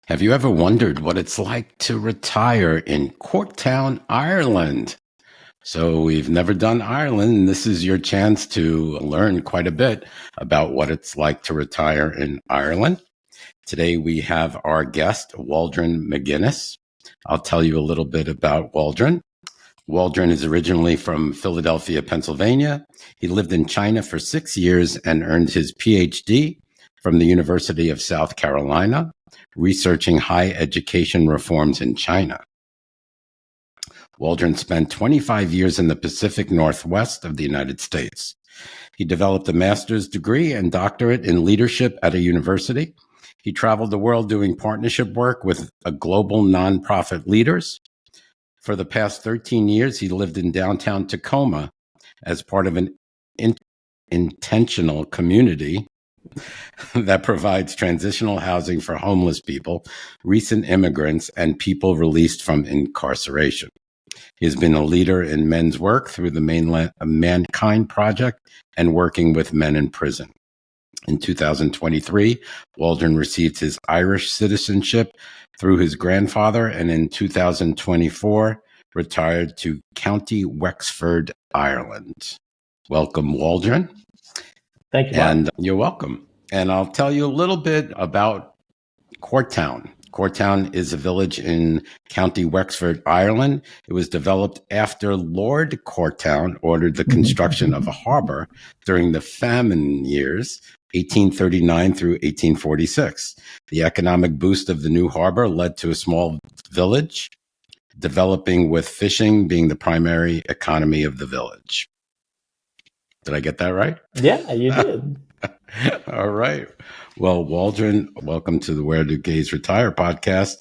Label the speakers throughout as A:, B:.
A: Have you ever wondered what it's like to retire in Courtown, Ireland? So we've never done Ireland, and this is your chance to learn quite a bit about what it's like to retire in Ireland. Today we have our guest, Waldron McGinnis. I'll tell you a little bit about Waldron. Waldron is originally from Philadelphia, Pennsylvania. He lived in China for 6 years and earned his PhD from the University of South Carolina, researching high education reforms in China. Waldron spent 25 years in the Pacific Northwest of the United States. He developed a master's degree and doctorate in leadership at a university. He traveled the world doing partnership work with global nonprofit leaders. For the past 13 years, he lived in downtown Tacoma as part of an intentional community that provides transitional housing for homeless people, recent immigrants, and people released from incarceration. He has been a leader in men's work through the Mankind Project and working with men in prison. In 2023, Waldron received his Irish citizenship through his grandfather, and in 2024, retired to County Wexford, Ireland. Welcome, Waldron.
B: Thank you, Mark.
A: And you're welcome. And I'll tell you a little bit about Courtown. Courtown is a village in County Wexford, Ireland. It was developed after Lord Courtown ordered the construction of a harbor during the famine years, 1839 through 1846. The economic boost of the new harbor led to a small village, developing with fishing being the primary economy of the village. Did I get that right?
B: Yeah, you did.
A: All right. Well, Waldron, welcome to the Where Do Gays Retire podcast.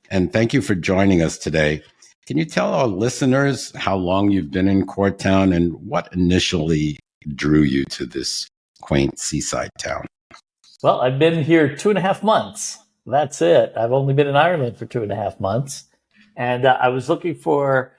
A: And thank you for joining us today. Can you tell our listeners how long you've been in Courtown and what initially drew you to this quaint seaside town?
B: Well, I've been here 2.5 months. That's it. I've only been in Ireland for 2.5 months. And I was looking for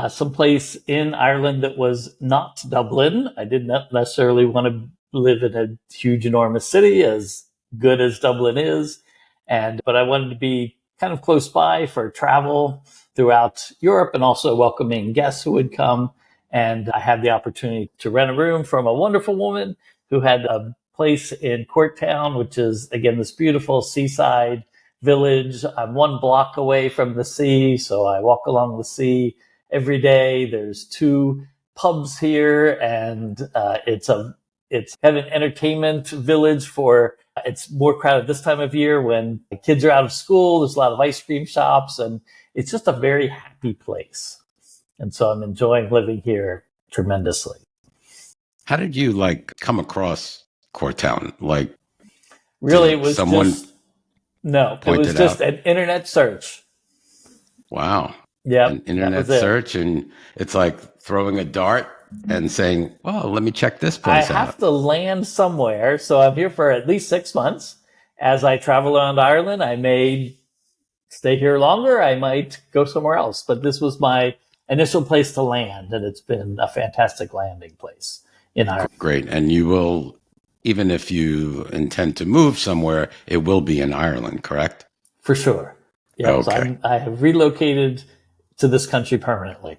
B: some place in Ireland that was not Dublin. I did not necessarily want to live in a huge, enormous city, as good as Dublin is. But I wanted to be kind of close by for travel throughout Europe and also welcoming guests who would come. And I had the opportunity to rent a room from a wonderful woman who had a place in Courtown, which is, again, this beautiful seaside village. I'm 1 block away from the sea, so I walk along the sea every day. There's 2 pubs here, and it's kind of an entertainment village for, it's more crowded this time of year when the kids are out of school. There's a lot of ice cream shops, and it's just a very happy place. And so I'm enjoying living here tremendously.
A: How did you come across Courtown?
B: Really, it was
A: someone
B: it was just an internet search.
A: Wow.
B: Yeah.
A: An internet search, and it's like throwing a dart and saying, well, let me check this place out.
B: I have to land somewhere, so I'm here for at least 6 months. As I travel around Ireland, I may stay here longer, I might go somewhere else. But this was my initial place to land, and it's been a fantastic landing place in Ireland.
A: Great. And you will, even if you intend to move somewhere, it will be in Ireland, correct?
B: For sure. Yeah, okay. So I have relocated to this country permanently.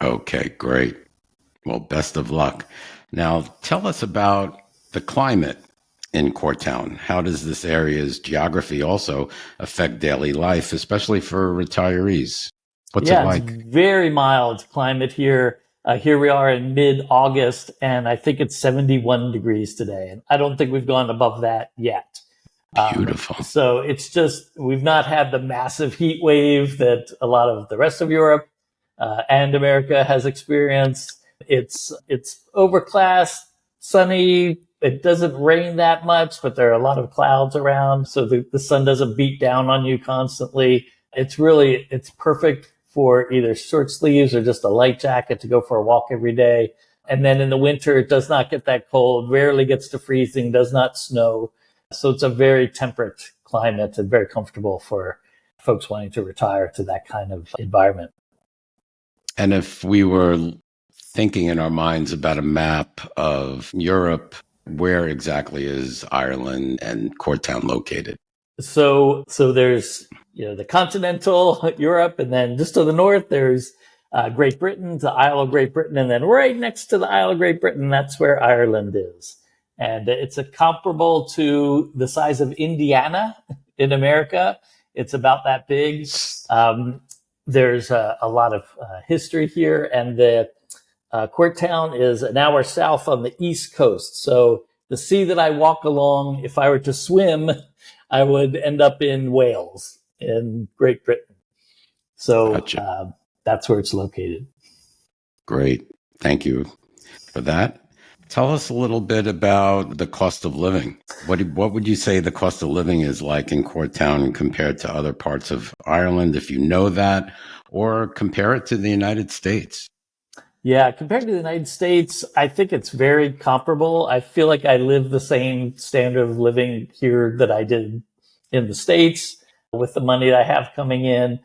A: Okay, great. Well, best of luck. Now, tell us about the climate in Courtown. How does this area's geography also affect daily life, especially for retirees? What's it like?
B: It's very mild climate here. Here we are in mid-August, and I think it's 71 degrees today. And I don't think we've gone above that yet.
A: Beautiful.
B: So it's just, we've not had the massive heat wave that a lot of the rest of Europe and America has experienced. It's overcast, sunny. It doesn't rain that much, but there are a lot of clouds around, so the sun doesn't beat down on you constantly. It's perfect for either short sleeves or just a light jacket to go for a walk every day. And then in the winter, it does not get that cold, rarely gets to freezing, does not snow. So it's a very temperate climate and very comfortable for folks wanting to retire to that kind of environment.
A: And if we were thinking in our minds about a map of Europe, where exactly is Ireland and Courtown located?
B: So there's the continental Europe, and then just to the north there's Great Britain, the Isle of Great Britain, and then right next to the Isle of Great Britain, that's where Ireland is, and it's a comparable to the size of Indiana in America. It's about that big. There's a lot of history here, and the Courtown is an hour south on the east coast. So the sea that I walk along, if I were to swim, I would end up in Wales, in Great Britain. So
A: Gotcha.
B: That's where it's located.
A: Great. Thank you for that. Tell us a little bit about the cost of living. What would you say the cost of living is like in Courtown compared to other parts of Ireland, if you know that, or compare it to the United States?
B: Yeah, compared to the United States, I think it's very comparable. I feel like I live the same standard of living here that I did in the States with the money that I have coming in.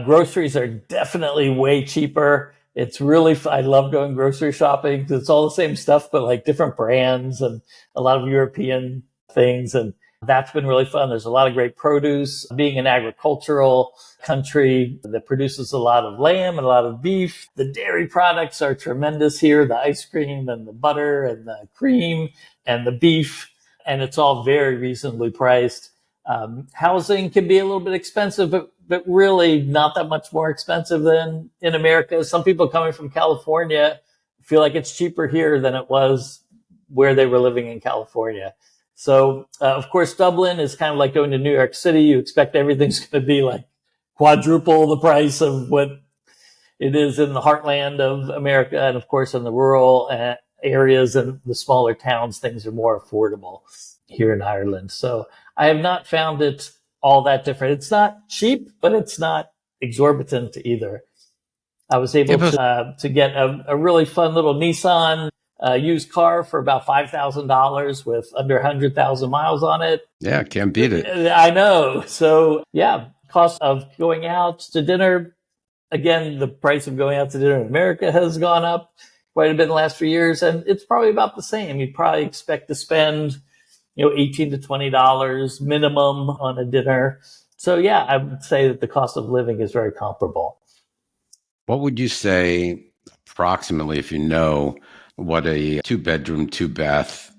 B: Groceries are definitely way cheaper. It's really, I love going grocery shopping because it's all the same stuff, but like different brands and a lot of European things. And that's been really fun. There's a lot of great produce. Being an agricultural country that produces a lot of lamb and a lot of beef, the dairy products are tremendous here. The ice cream and the butter and the cream and the beef, and it's all very reasonably priced. Housing can be a little bit expensive, but really not that much more expensive than in America. Some people coming from California feel like it's cheaper here than it was where they were living in California. So, of course, Dublin is kind of like going to New York City. You expect everything's going to be like quadruple the price of what it is in the heartland of America. And of course, in the rural areas and the smaller towns, things are more affordable here in Ireland. So I have not found it all that different. It's not cheap, but it's not exorbitant either. I was able to get a really fun little Nissan used car for about $5,000 with under 100,000 miles on it.
A: Yeah, can't beat it.
B: I know. So yeah, cost of going out to dinner. Again, the price of going out to dinner in America has gone up quite a bit in the last few years, and it's probably about the same. You'd probably expect to spend, $18 to $20 minimum on a dinner. So yeah, I would say that the cost of living is very comparable.
A: What would you say approximately, if you know, what a 2-bedroom, 2-bath,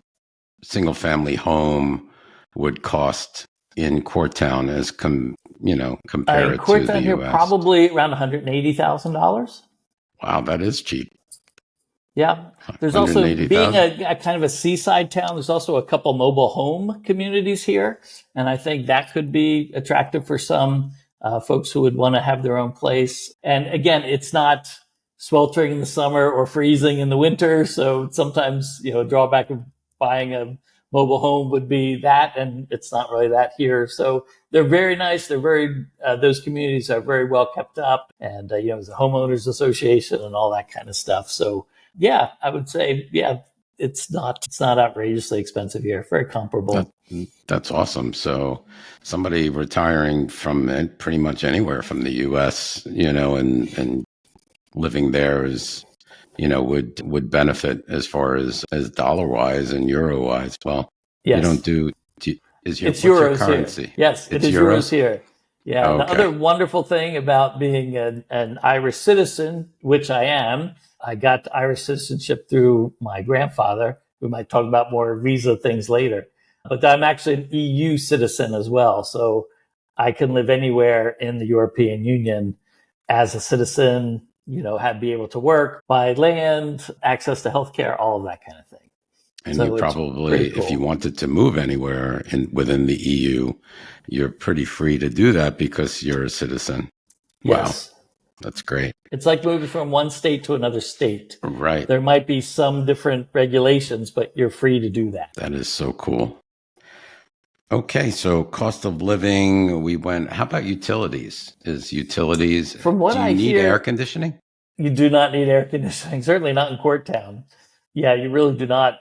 A: single-family home would cost in Courtown as compare it to the
B: here,
A: U.S.?
B: probably around $180,000.
A: Wow, that is cheap.
B: Yeah. There's also, being a kind of a seaside town, there's also a couple mobile home communities here. And I think that could be attractive for some folks who would want to have their own place. And again, it's not sweltering in the summer or freezing in the winter. So sometimes, a drawback of buying a mobile home would be that, and it's not really that here. So they're very nice. They're very, those communities are very well kept up, and, there's a homeowners association and all that kind of stuff. So yeah, I would say, it's not outrageously expensive here. Very comparable.
A: That's awesome. So somebody retiring from pretty much anywhere from the U.S., and living there is, would benefit as far as dollar wise and euro wise. Well,
B: yes.
A: You don't do,
B: it's euros currency here. Yes, it's euros here. Yeah. Okay. The other wonderful thing about being an Irish citizen, which I am, I got Irish citizenship through my grandfather. We might talk about more visa things later, but I'm actually an EU citizen as well. So I can live anywhere in the European Union as a citizen, be able to work, buy land, access to healthcare, all of that kind of thing.
A: And you probably, cool. If you wanted to move anywhere within the EU, you're pretty free to do that because you're a citizen.
B: Yes.
A: Wow. That's great.
B: It's like moving from one state to another state.
A: Right.
B: There might be some different regulations, but you're free to do that.
A: That is so cool. Okay, so cost of living, how about utilities?
B: From what I hear,
A: do you need air conditioning?
B: You do not need air conditioning, certainly not in Courtown. Yeah, you really do not.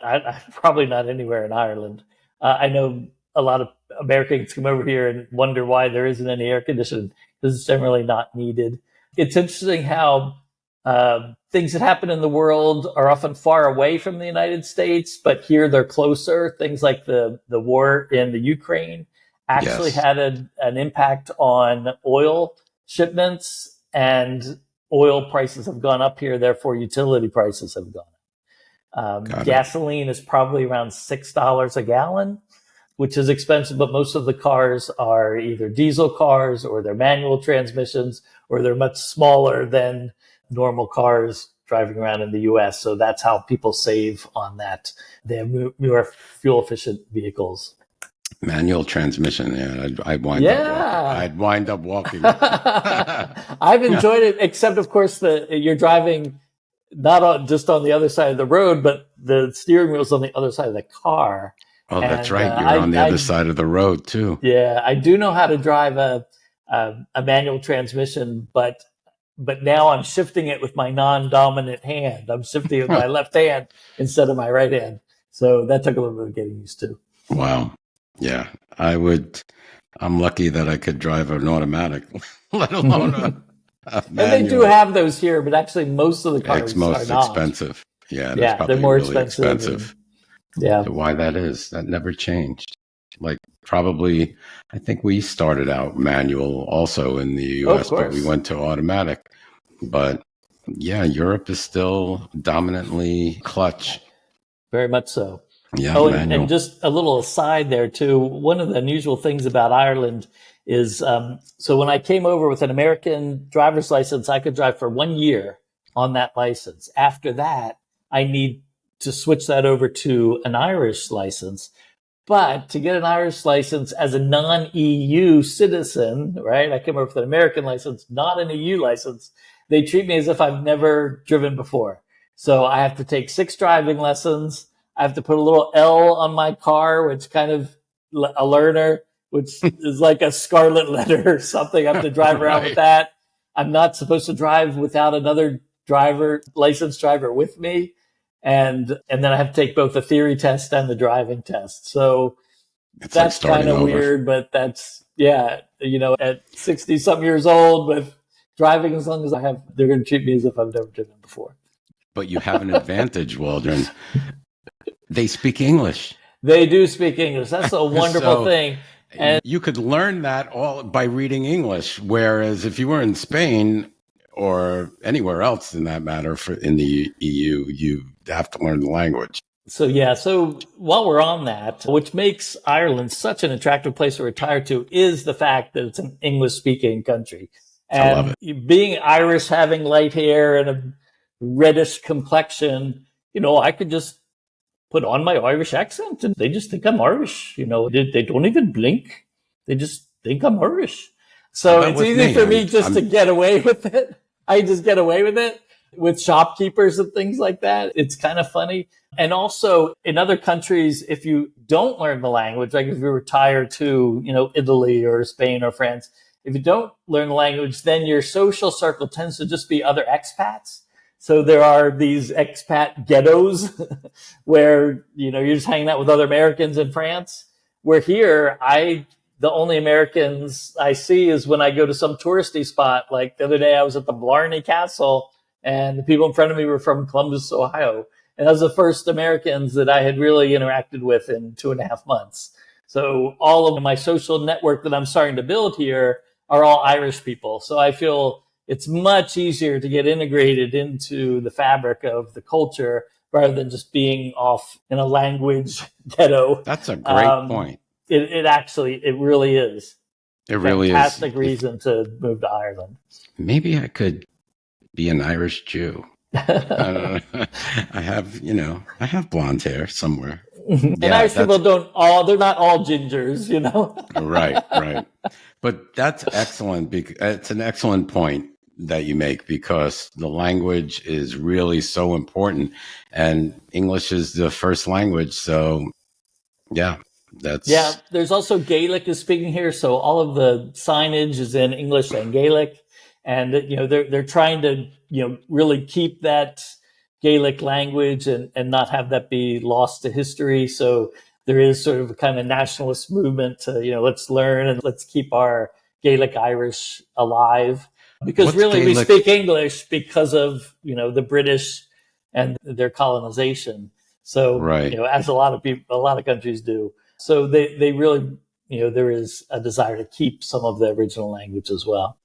B: Probably not anywhere in Ireland. I know a lot of Americans come over here and wonder why there isn't any air conditioning, because it's generally not needed. It's interesting how things that happen in the world are often far away from the United States, but here they're closer. Things like the war in the Ukraine actually
A: Yes.
B: had an impact on oil shipments, and oil prices have gone up here. Therefore, utility prices have gone up.
A: Got it.
B: Gasoline is probably around $6 a gallon, which is expensive, but most of the cars are either diesel cars or they're manual transmissions, or they're much smaller than normal cars driving around in the US. So that's how people save on that. They have more fuel efficient vehicles.
A: Manual transmission. Yeah, I'd wind up walking.
B: Yeah.
A: I'd wind up walking.
B: I've enjoyed it, except of course you're driving not just on the other side of the road, but the steering wheel's on the other side of the car.
A: Oh, that's right. You're on the other side of the road too.
B: Yeah, I do know how to drive a manual transmission, but now I'm shifting it with my non-dominant hand. I'm shifting it with my left hand instead of my right hand. So that took a little bit of getting used to.
A: Wow. Yeah, I'm lucky that I could drive an automatic, let alone a
B: and they do have those here, but actually most of the cars
A: it's most
B: are not.
A: expensive. Yeah, that's probably
B: they're more
A: really
B: expensive.
A: Yeah. Why that is, that never changed. Like probably, I think we started out manual also in the US, but we went to automatic. But yeah, Europe is still dominantly clutch.
B: Very much so.
A: Yeah.
B: Oh, and just a little aside there too. One of the unusual things about Ireland is, so when I came over with an American driver's license, I could drive for 1 year on that license. After that, I need to switch that over to an Irish license. But to get an Irish license as a non-EU citizen, right? I came over with an American license, not an EU license. They treat me as if I've never driven before. So I have to take 6 driving lessons. I have to put a little L on my car, which kind of a learner, which is like a scarlet letter or something. I have to drive around with that. I'm not supposed to drive without another licensed driver with me. And then I have to take both the theory test and the driving test. So that's like kind of weird, but that's, at 60 some years old with driving as long as I have, they're going to treat me as if I've never driven before.
A: But you have an advantage, Waldron. They speak English.
B: They do speak English. That's a wonderful thing.
A: And you could learn that all by reading English. Whereas if you were in Spain or anywhere else in that matter, in the EU, you have to learn the language.
B: So while we're on that, which makes Ireland such an attractive place to retire to is the fact that it's an English speaking country. And
A: I love it.
B: Being Irish, having light hair and a reddish complexion, I could just put on my Irish accent and they just think I'm Irish. They don't even blink. They just think I'm Irish. So it's easy for me to get away with it. I just get away with it with shopkeepers and things like that. It's kind of funny. And also in other countries, if you don't learn the language, like if you retire to, Italy or Spain or France, if you don't learn the language, then your social circle tends to just be other expats. So there are these expat ghettos where, you're just hanging out with other Americans in France. Where here, the only Americans I see is when I go to some touristy spot. Like the other day, I was at the Blarney Castle and the people in front of me were from Columbus, Ohio. And that was the first Americans that I had really interacted with in 2.5 months. So all of my social network that I'm starting to build here are all Irish people. So I feel it's much easier to get integrated into the fabric of the culture rather than just being off in a language ghetto.
A: That's a great point.
B: It really is.
A: It really is.
B: Fantastic reason to move to Ireland.
A: Maybe I could be an Irish Jew. I have blonde hair somewhere.
B: And Irish people they're not all gingers,
A: Right. But that's excellent. It's an excellent point that you make because the language is really so important and English is the first language. So
B: there's also Gaelic is speaking here. So all of the signage is in English and Gaelic. And, they're trying to, really keep that Gaelic language and not have that be lost to history. So there is sort of a kind of nationalist movement to, let's learn and let's keep our Gaelic Irish alive. Because we speak English because of, the British and their colonization. So, as a lot of countries do. So they really there is a desire to keep some of the original language as well.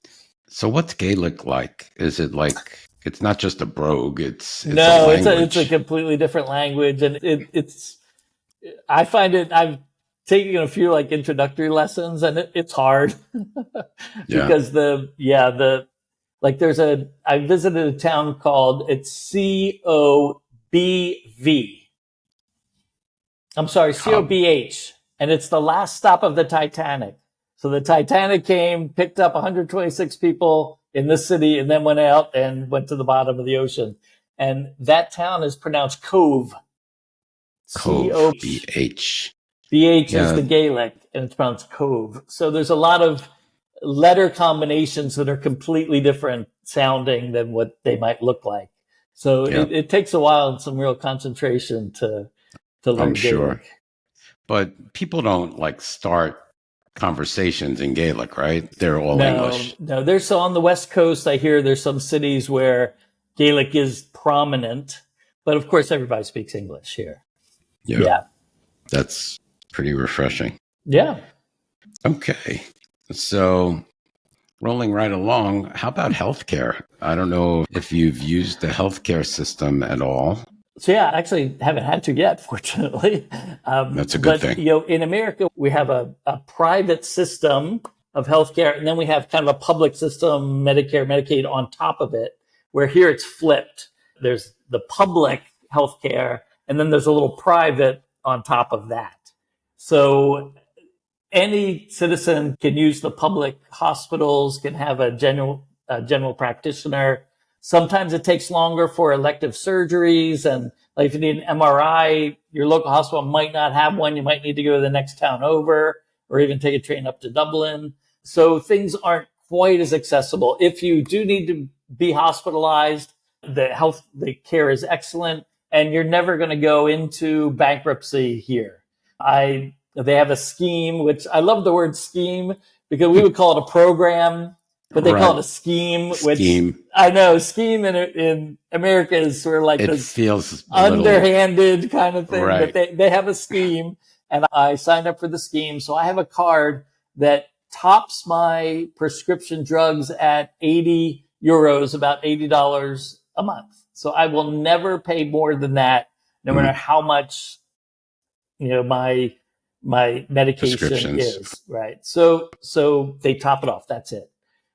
A: So what's Gaelic like? Is it like, it's not just a brogue, it's a
B: No,
A: language?
B: it's a completely different language, and I find it. I've taken a few like introductory lessons, and it's hard
A: Yeah.
B: because I visited a town called COBV. I'm sorry, COBH, and it's the last stop of the Titanic. So the Titanic came, picked up 126 people in this city, and then went out and went to the bottom of the ocean. And that town is pronounced Cove.
A: Cove, B-H.
B: BH is the Gaelic, and it's pronounced Cove. So there's a lot of letter combinations that are completely different sounding than what they might look like. So it takes a while and some real concentration to learn
A: I'm sure.
B: Gaelic.
A: But people don't like start conversations in Gaelic, right? They're all English.
B: No, there's on the West Coast, I hear there's some cities where Gaelic is prominent, but of course everybody speaks English here. Yeah.
A: That's pretty refreshing.
B: Yeah.
A: Okay. So rolling right along, how about healthcare? I don't know if you've used the healthcare system at all.
B: So I actually haven't had to yet, fortunately.
A: That's a good thing.
B: In America, we have a private system of healthcare, and then we have kind of a public system, Medicare, Medicaid on top of it, where here it's flipped. There's the public healthcare, and then there's a little private on top of that. So any citizen can use the public hospitals, can have a general practitioner. Sometimes it takes longer for elective surgeries, and like if you need an MRI, your local hospital might not have one. You might need to go to the next town over, or even take a train up to Dublin. So things aren't quite as accessible. If you do need to be hospitalized, the care is excellent, and you're never going to go into bankruptcy here. They have a scheme, which I love the word scheme because we would call it a program, but they call it a scheme. Which I know scheme in America is sort of like this
A: feels
B: underhanded kind of thing,
A: right.
B: But they have a scheme, and I signed up for the scheme. So I have a card that tops my prescription drugs at €80, about $80 a month. So I will never pay more than that, no matter how much, my medication is, right? So they top it off. That's it.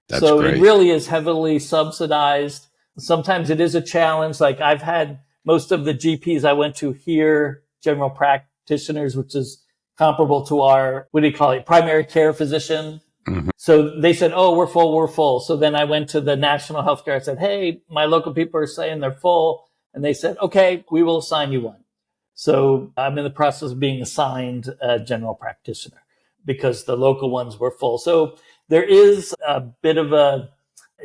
B: So great. It really is heavily subsidized. Sometimes it is a challenge. Like I've had most of the GPs I went to here, general practitioners, which is comparable to our, primary care physician. Mm-hmm. So they said, oh, we're full. So then I went to the national healthcare. I said, hey, my local people are saying they're full. And they said, okay, we will assign you one. So I'm in the process of being assigned a general practitioner because the local ones were full. So there is a bit of a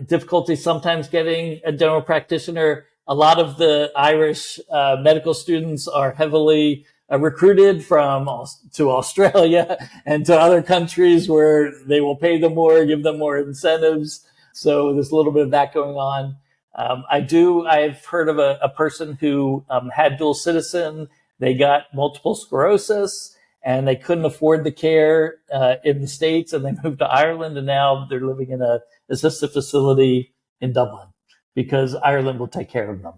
B: difficulty sometimes getting a general practitioner. A lot of the Irish medical students are heavily recruited to Australia and to other countries where they will pay them more, give them more incentives. So there's a little bit of that going on. I've heard of a person who had dual citizen. They got multiple sclerosis and they couldn't afford the care in the States, and they moved to Ireland, and now they're living in a assisted facility in Dublin because Ireland will take care of them.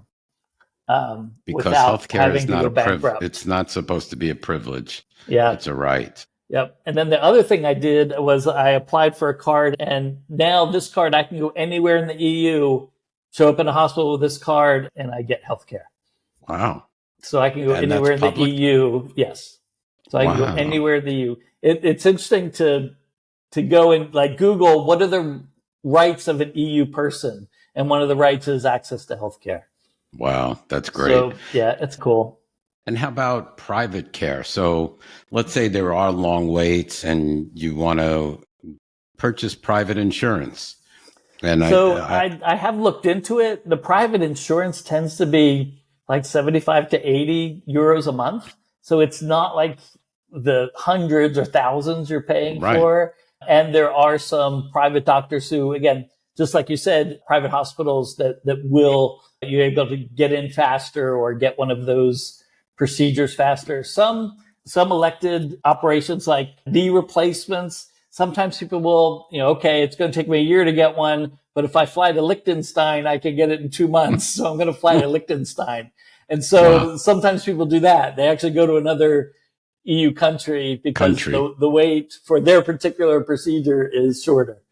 A: Because healthcare is not a privilege. It's not supposed to be a privilege.
B: Yeah.
A: It's a right.
B: Yep. And then the other thing I did was I applied for a card, and now this card, I can go anywhere in the EU, show up in a hospital with this card, and I get healthcare.
A: Wow.
B: So I can go anywhere in the EU. Yes. So I can go anywhere in the EU. It's interesting to go and like Google what are the rights of an EU person, and one of the rights is access to healthcare.
A: Wow, that's great.
B: So yeah, it's cool.
A: And how about private care? So let's say there are long waits and you want to purchase private insurance. And
B: I have looked into it. The private insurance tends to be like 75 to 80 euros a month. So it's not like the hundreds or thousands you're paying for. And there are some private doctors who, again, just like you said, private hospitals that will, you're able to get in faster or get one of those procedures faster. Some some elected operations like knee replacements. Sometimes people will, okay, it's going to take me a year to get one, but if I fly to Liechtenstein, I can get it in 2 months. So I'm going to fly to Liechtenstein. And so sometimes people do that. They actually go to another EU country because the wait for their particular procedure is shorter.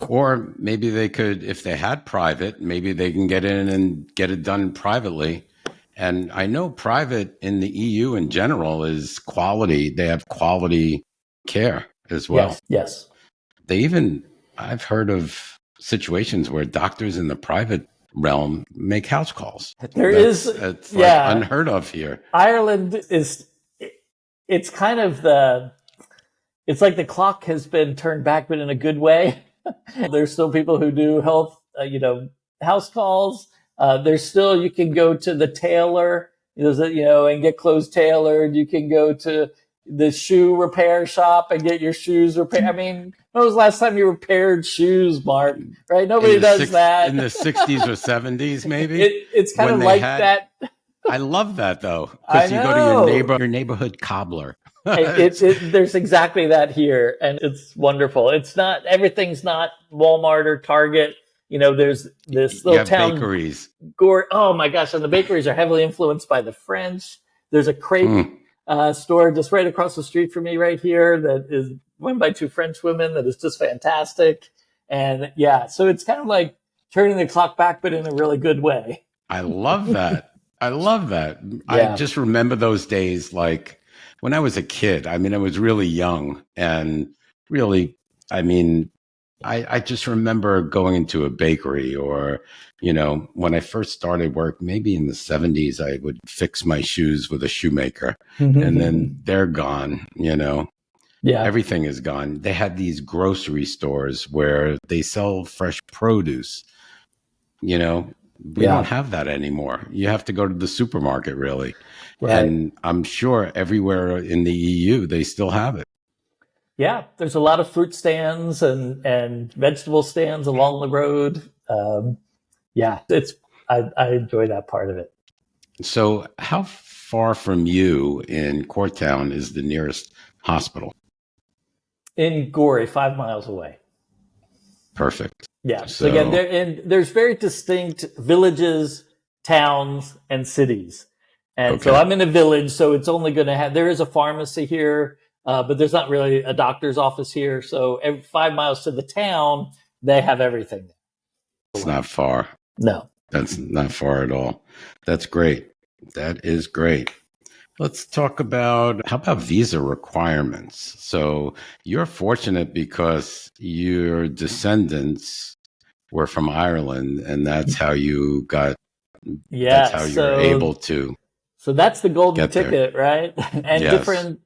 A: Or maybe they could, if they had private, maybe they can get in and get it done privately. And I know private in the EU in general is quality. They have quality care as well.
B: Yes.
A: I've heard of situations where doctors in the private realm make house calls. It's like unheard of here.
B: Ireland it's kind of it's like the clock has been turned back, but in a good way. There's still people who do health, house calls. There's still, you can go to the tailor, and get clothes tailored. You can go to the shoe repair shop and get your shoes repaired. I mean, when was the last time you repaired shoes, Mark? Right? Nobody does that.
A: In the 60s or 70s, maybe?
B: It's kind of like that.
A: I love that, though, because you go to your neighborhood cobbler.
B: There's exactly that here, and it's wonderful. Everything's not Walmart or Target. There's this little town.
A: Bakeries.
B: Oh my gosh. And the bakeries are heavily influenced by the French. There's a crepe store just right across the street from me right here that is run by 2 French women that is just fantastic. And so it's kind of like turning the clock back, but in a really good way.
A: I love that. I just remember those days, like when I was a kid. I mean, I was really young, and really, I just remember going into a bakery, or, when I first started work, maybe in the 70s, I would fix my shoes with a shoemaker, and then they're gone, Everything is gone. They had these grocery stores where they sell fresh produce, We don't have that anymore. You have to go to the supermarket, really. Right. And I'm sure everywhere in the EU, they still have it.
B: Yeah, there's a lot of fruit stands and vegetable stands along the road. I enjoy that part of it.
A: So how far from you in Courtown is the nearest hospital?
B: In Gorey, 5 miles away.
A: Perfect.
B: Yeah. So again, there's very distinct villages, towns, and cities. And so I'm in a village, so it's only going to have, there is a pharmacy here, but there's not really a doctor's office here. So every 5 miles to the town, they have everything.
A: It's not far.
B: No.
A: That's not far at all. That's great. That is great. Let's talk about, how about visa requirements? So you're fortunate because your descendants were from Ireland, and that's how you got, that's how you were able to.
B: So that's the golden ticket, right? And different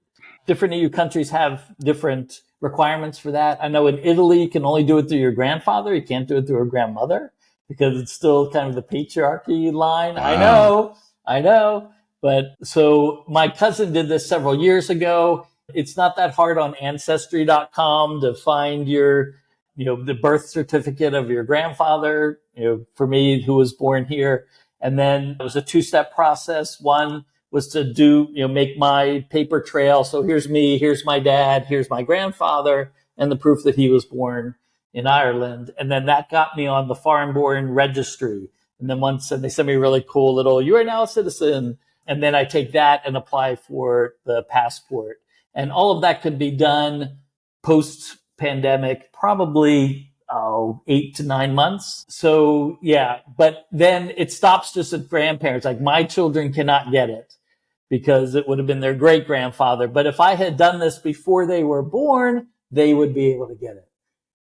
B: EU countries have different requirements for that. I know in Italy, you can only do it through your grandfather. You can't do it through a grandmother because it's still kind of the patriarchy line. I know. But so my cousin did this several years ago. It's not that hard on ancestry.com to find your, the birth certificate of your grandfather, for me, who was born here. And then it was a 2-step process. One was to make my paper trail. So here's me, here's my dad, here's my grandfather, and the proof that he was born in Ireland. And then that got me on the foreign-born registry. And then they sent me a really cool little, you are now a citizen. And then I take that and apply for the passport. And all of that could be done post-pandemic, probably 8 to 9 months. So but then it stops just at grandparents. Like my children cannot get it because it would have been their great grandfather. But if I had done this before they were born, they would be able to get it.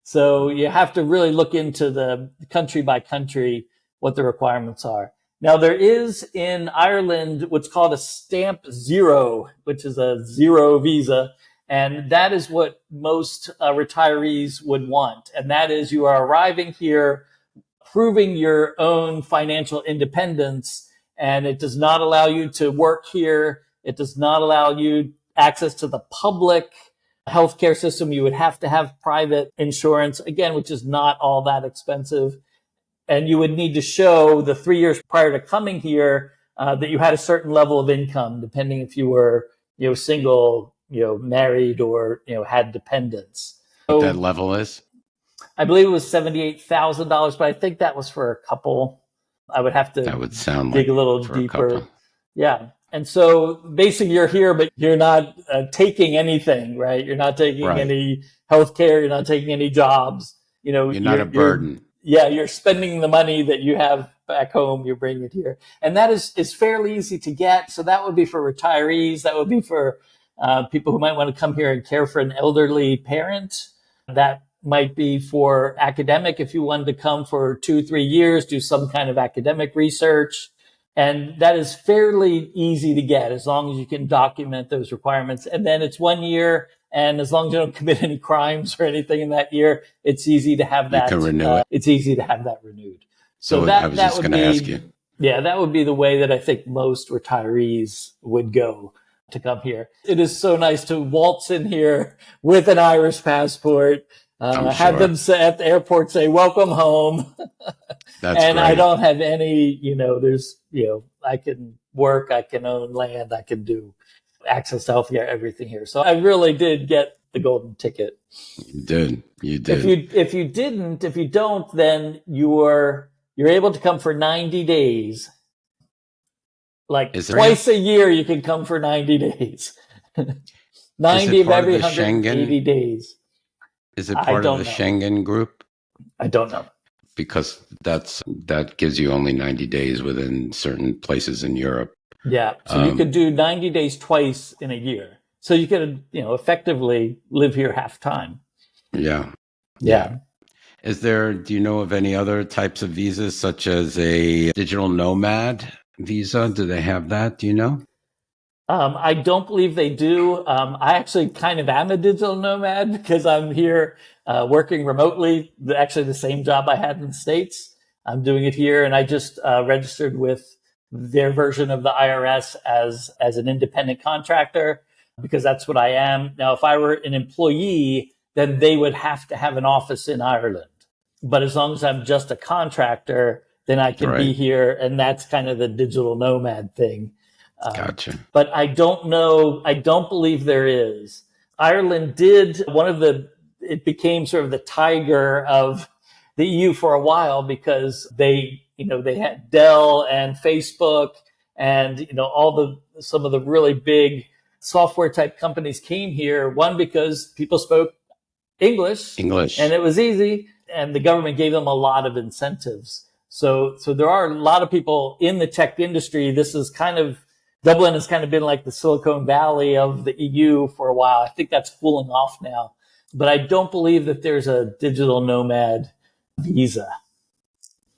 B: So you have to really look into the country by country, what the requirements are. Now, there is in Ireland what's called a stamp 0, which is a 0 visa. And that is what most retirees would want. And that is you are arriving here, proving your own financial independence. And it does not allow you to work here. It does not allow you access to the public healthcare system. You would have to have private insurance, again, which is not all that expensive. And you would need to show the 3 years prior to coming here that you had a certain level of income, depending if you were, single, married, or, had dependents.
A: What
B: So
A: that level is?
B: I believe it was $78,000, but I think that was for a couple. I would have to
A: That would sound
B: dig
A: like
B: a little
A: for a couple.
B: deeper. Yeah. And so basically you're here, but you're not taking anything, right? You're not taking
A: Right.
B: any healthcare. You're not taking any jobs.
A: You're not a burden.
B: You're spending the money that you have back home. You're bringing it here. And that is fairly easy to get. So that would be for retirees. That would be for people who might want to come here and care for an elderly parent. That might be for academic if you wanted to come for 2-3 years, do some kind of academic research. And that is fairly easy to get as long as you can document those requirements. And then it's 1 year. And as long as you don't commit any crimes or anything in that year, it's easy to have that.
A: You can renew it.
B: It's easy to have that renewed.
A: So I was just going to ask you.
B: Yeah, that would be the way that I think most retirees would go to come here. It is so nice to waltz in here with an Irish passport. Have them at the airport say, "Welcome home."
A: That's
B: and
A: great.
B: I don't have any, there's, I can work, I can own land, I can do access to healthcare, everything here. So I really did get the golden ticket.
A: You did.
B: If you don't, then you're able to come for 90 days. Like twice a year, you can come for 90 days. 90 of every 180 days.
A: Is it part of the Schengen group?
B: I don't know.
A: Because that gives you only 90 days within certain places in Europe.
B: Yeah. So you could do 90 days twice in a year. So you could, effectively live here half time.
A: Yeah. Do you know of any other types of visas, such as a digital nomad visa? Do they have that? Do you know?
B: I don't believe they do. I actually kind of am a digital nomad because I'm here working remotely. Actually, the same job I had in the States. I'm doing it here, and I just registered with their version of the IRS as an independent contractor because that's what I am. Now, if I were an employee, then they would have to have an office in Ireland. But as long as I'm just a contractor, then I can be here, and that's kind of the digital nomad thing.
A: Gotcha.
B: But I don't know. I don't believe there is. Ireland did it became sort of the tiger of the EU for a while because they had Dell and Facebook and, some of the really big software type companies came here. One, because people spoke English and it was easy, and the government gave them a lot of incentives. So there are a lot of people in the tech industry. Dublin has kind of been like the Silicon Valley of the EU for a while. I think that's cooling off now. But I don't believe that there's a digital nomad visa.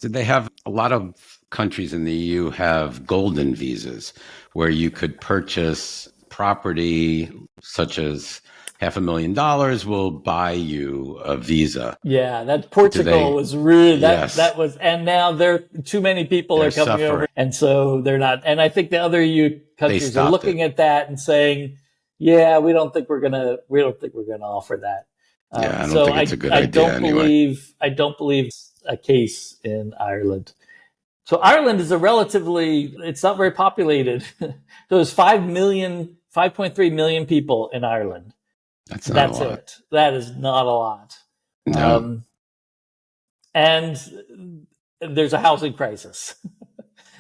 A: Did they have a lot of countries in the EU have golden visas where you could purchase property such as $500,000 will buy you a visa.
B: Yeah, that Portugal was really that was, and now too many people are coming over, and so they're not. And I think the other EU countries are looking at that and saying, "Yeah, we don't think we're gonna offer that."
A: I don't think it's a good idea anyway.
B: I don't believe a case in Ireland. So Ireland is it's not very populated. There's 5.3 million people in Ireland.
A: That's a lot.
B: It. That is not a lot.
A: No.
B: And there's a housing crisis.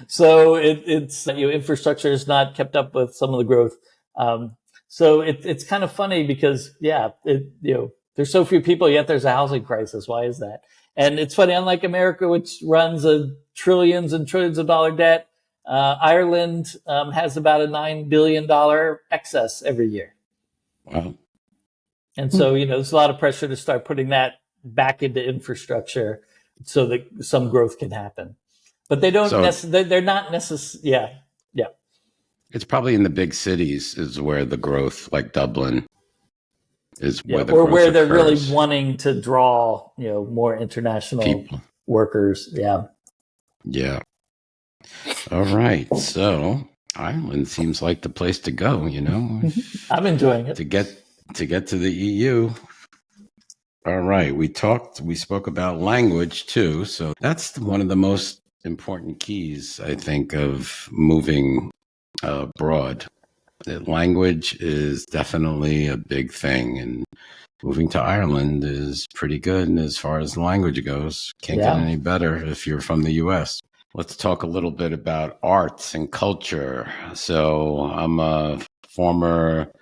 B: So it's infrastructure is not kept up with some of the growth. So it's kind of funny because there's so few people, yet there's a housing crisis. Why is that? And it's funny, unlike America, which runs trillions and trillions of dollar debt, Ireland has about a $9 billion excess every year.
A: Wow.
B: And so, there's a lot of pressure to start putting that back into infrastructure so that some growth can happen. But they don't they're not necessarily, yeah.
A: It's probably in the big cities is where the growth, like Dublin, is where the
B: or
A: growth
B: where they're
A: occurs.
B: really wanting to draw, more international
A: people.
B: Workers. Yeah.
A: Yeah. All right. So Ireland seems like the place to go,
B: I'm enjoying it.
A: To get to the EU. All right. We spoke about language too. So that's one of the most important keys, I think, of moving abroad. The language is definitely a big thing, and moving to Ireland is pretty good as far as the language goes. Can't get any better if you're from the US. Let's talk a little bit about arts and culture. So I'm a former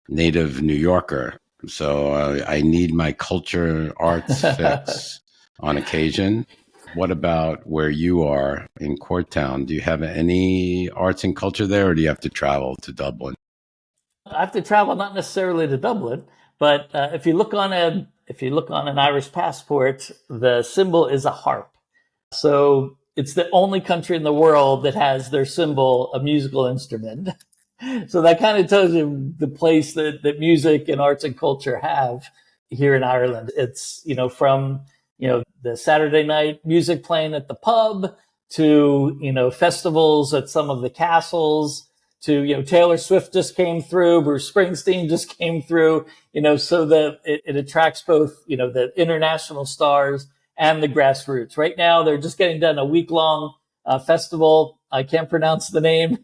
A: native New Yorker, so I need my culture arts fix on occasion. What about where you are in Courtown? Do you have any arts and culture there, or do you have to travel to Dublin?
B: I have to travel not necessarily to Dublin, but if you look on an Irish passport, the symbol is a harp. So it's the only country in the world that has their symbol a musical instrument. So that kind of tells you the place that music and arts and culture have here in Ireland. It's, from, the Saturday night music playing at the pub to, festivals at some of the castles to, Taylor Swift just came through, Bruce Springsteen just came through, so that it attracts both, the international stars and the grassroots. Right now, they're just getting done a week-long festival. I can't pronounce the name,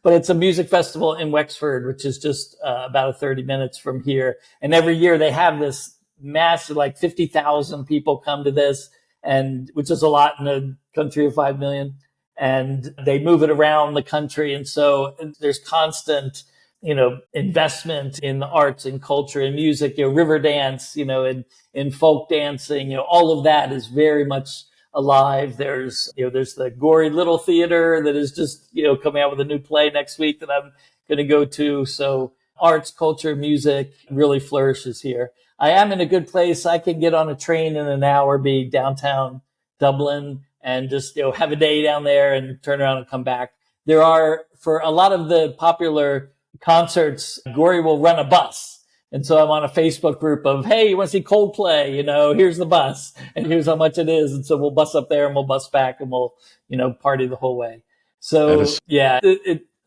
B: but it's a music festival in Wexford, which is just about 30 minutes from here. And every year they have this massive, like 50,000 people come to this, and which is a lot in a country of 5 million. And they move it around the country. And so there's constant, investment in the arts and culture and music, river dance, in folk dancing, all of that is very much alive. There's the Gory Little Theater that is just, coming out with a new play next week that I'm going to go to. So arts, culture, music really flourishes here. I am in a good place. I can get on a train in an hour, be downtown Dublin, and just, have a day down there and turn around and come back. There are, for a lot of the popular concerts, Gory will run a bus. And so I'm on a Facebook group of, hey, you want to see Coldplay? Here's the bus and here's how much it is. And so we'll bus up there and we'll bus back and we'll, party the whole way. So yeah,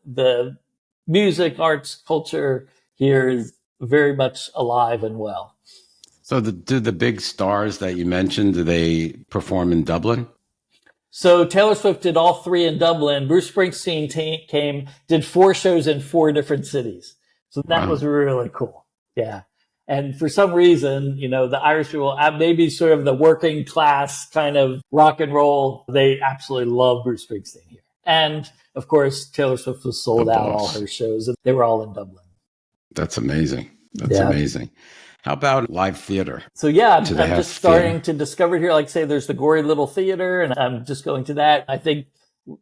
B: the music, arts, culture here is very much alive and well.
A: So do the big stars that you mentioned, do they perform in Dublin?
B: So Taylor Swift did all three in Dublin. Bruce Springsteen came, did 4 shows in 4 different cities. So that was really cool. Yeah. And for some reason, the Irish people, maybe sort of the working class kind of rock and roll, they absolutely love Bruce Springsteen here. And of course, Taylor Swift was sold out all her shows, and they were all in Dublin.
A: That's amazing. That's amazing. How about live theater?
B: So yeah, I'm just starting to discover here. Like say, there's the Gory Little Theater, and I'm just going to that. I think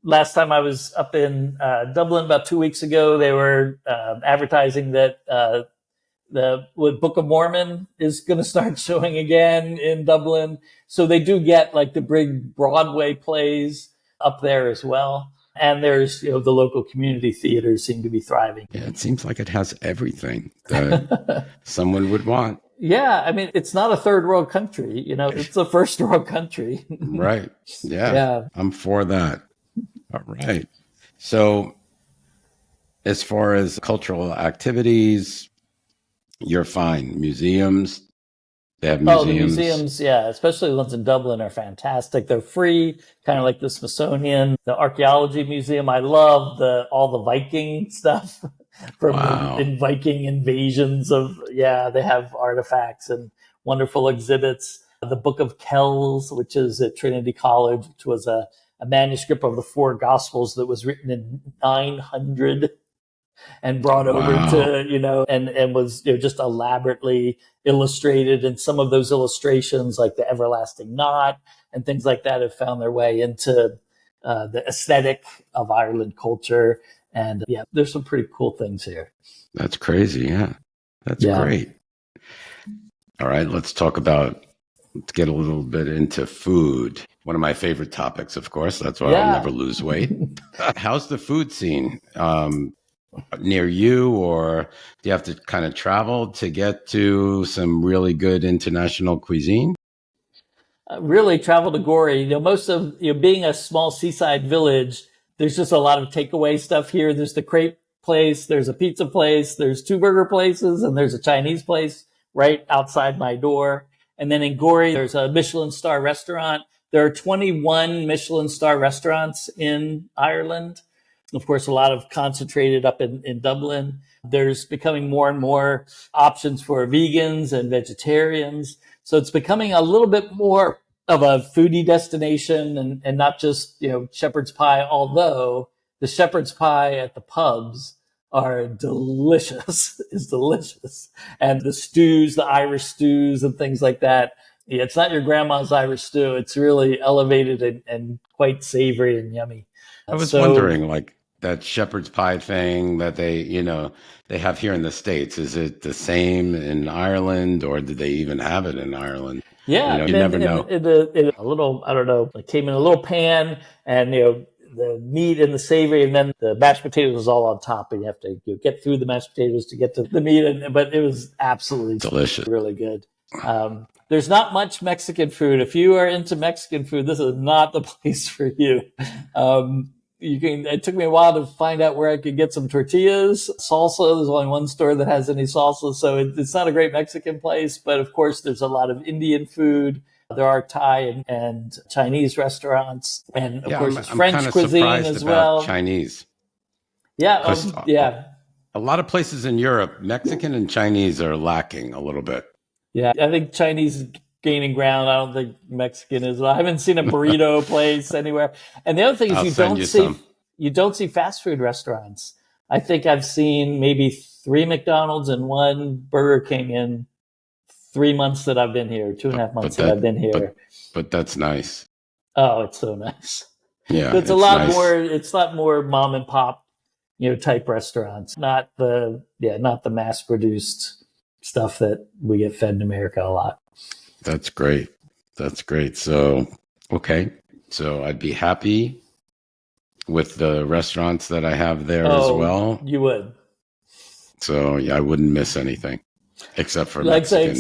B: last time I was up in Dublin about 2 weeks ago, they were advertising that the Book of Mormon is going to start showing again in Dublin. So they do get like the big Broadway plays up there as well. And there's, the local community theaters seem to be thriving.
A: Yeah, it seems like it has everything that someone would want.
B: Yeah, I mean, it's not a third world country, it's a first world country.
A: Right. Yeah. I'm for that. All right. So as far as cultural activities, you're fine. Museums, they have museums.
B: Oh, the museums, yeah, especially the ones in Dublin are fantastic. They're free, kind of like the Smithsonian, the Archaeology Museum. I love all the Viking stuff from in Viking invasions they have artifacts and wonderful exhibits. The Book of Kells, which is at Trinity College, which was a manuscript of the 4 Gospels that was written in 900 and brought over to, and was just elaborately illustrated. And some of those illustrations, like the everlasting knot and things like that, have found their way into the aesthetic of Ireland culture. And there's some pretty cool things here.
A: That's crazy. Yeah. That's great. All right. Let's get a little bit into food. One of my favorite topics, of course. That's why I'll never lose weight. How's the food scene? Near you, or do you have to kind of travel to get to some really good international cuisine?
B: Really travel to Gory. Most of, being a small seaside village, there's just a lot of takeaway stuff here. There's the crepe place, there's a pizza place, there's 2 burger places, and there's a Chinese place right outside my door. And then in Gory, there's a Michelin star restaurant. There are 21 Michelin star restaurants in Ireland. Of course, a lot of concentrated up in Dublin. There's becoming more and more options for vegans and vegetarians. So it's becoming a little bit more of a foodie destination and not just, shepherd's pie, although the shepherd's pie at the pubs are delicious. It's delicious. And the stews, the Irish stews and things like that. Yeah, it's not your grandma's Irish stew. It's really elevated and quite savory and yummy.
A: I was wondering, like that shepherd's pie thing that they have here in the States. Is it the same in Ireland, or did they even have it in Ireland?
B: Yeah,
A: You never know.
B: In a little, I don't know, it came in a little pan, and the meat and the savory, and then the mashed potatoes was all on top, and you have to get through the mashed potatoes to get to the meat. But it was absolutely
A: delicious,
B: really good. There's not much Mexican food. If you are into Mexican food, this is not the place for you. It took me a while to find out where I could get some tortillas, salsa. There's only one store that has any salsa, so it's not a great Mexican place. But of course, there's a lot of Indian food. There are Thai and Chinese restaurants, and of course, there's French cuisine as well.
A: Chinese,
B: yeah.
A: A lot of places in Europe, Mexican and Chinese are lacking a little bit.
B: Yeah, I think Chinese is gaining ground. I don't think Mexican is. I haven't seen a burrito place anywhere. And the other thing is you don't see fast food restaurants. I think I've seen maybe 3 McDonald's and 1 Burger King in 3 months that I've been here, 2.5 months that I've been here.
A: But that's nice.
B: Oh, it's so nice.
A: Yeah,
B: it's a lot nice. It's a lot more mom and pop, type restaurants. Not the mass produced stuff that we get fed in America a lot.
A: That's great. So, okay. So I'd be happy with the restaurants that I have there as well.
B: You would.
A: So yeah, I wouldn't miss anything except for Mexican.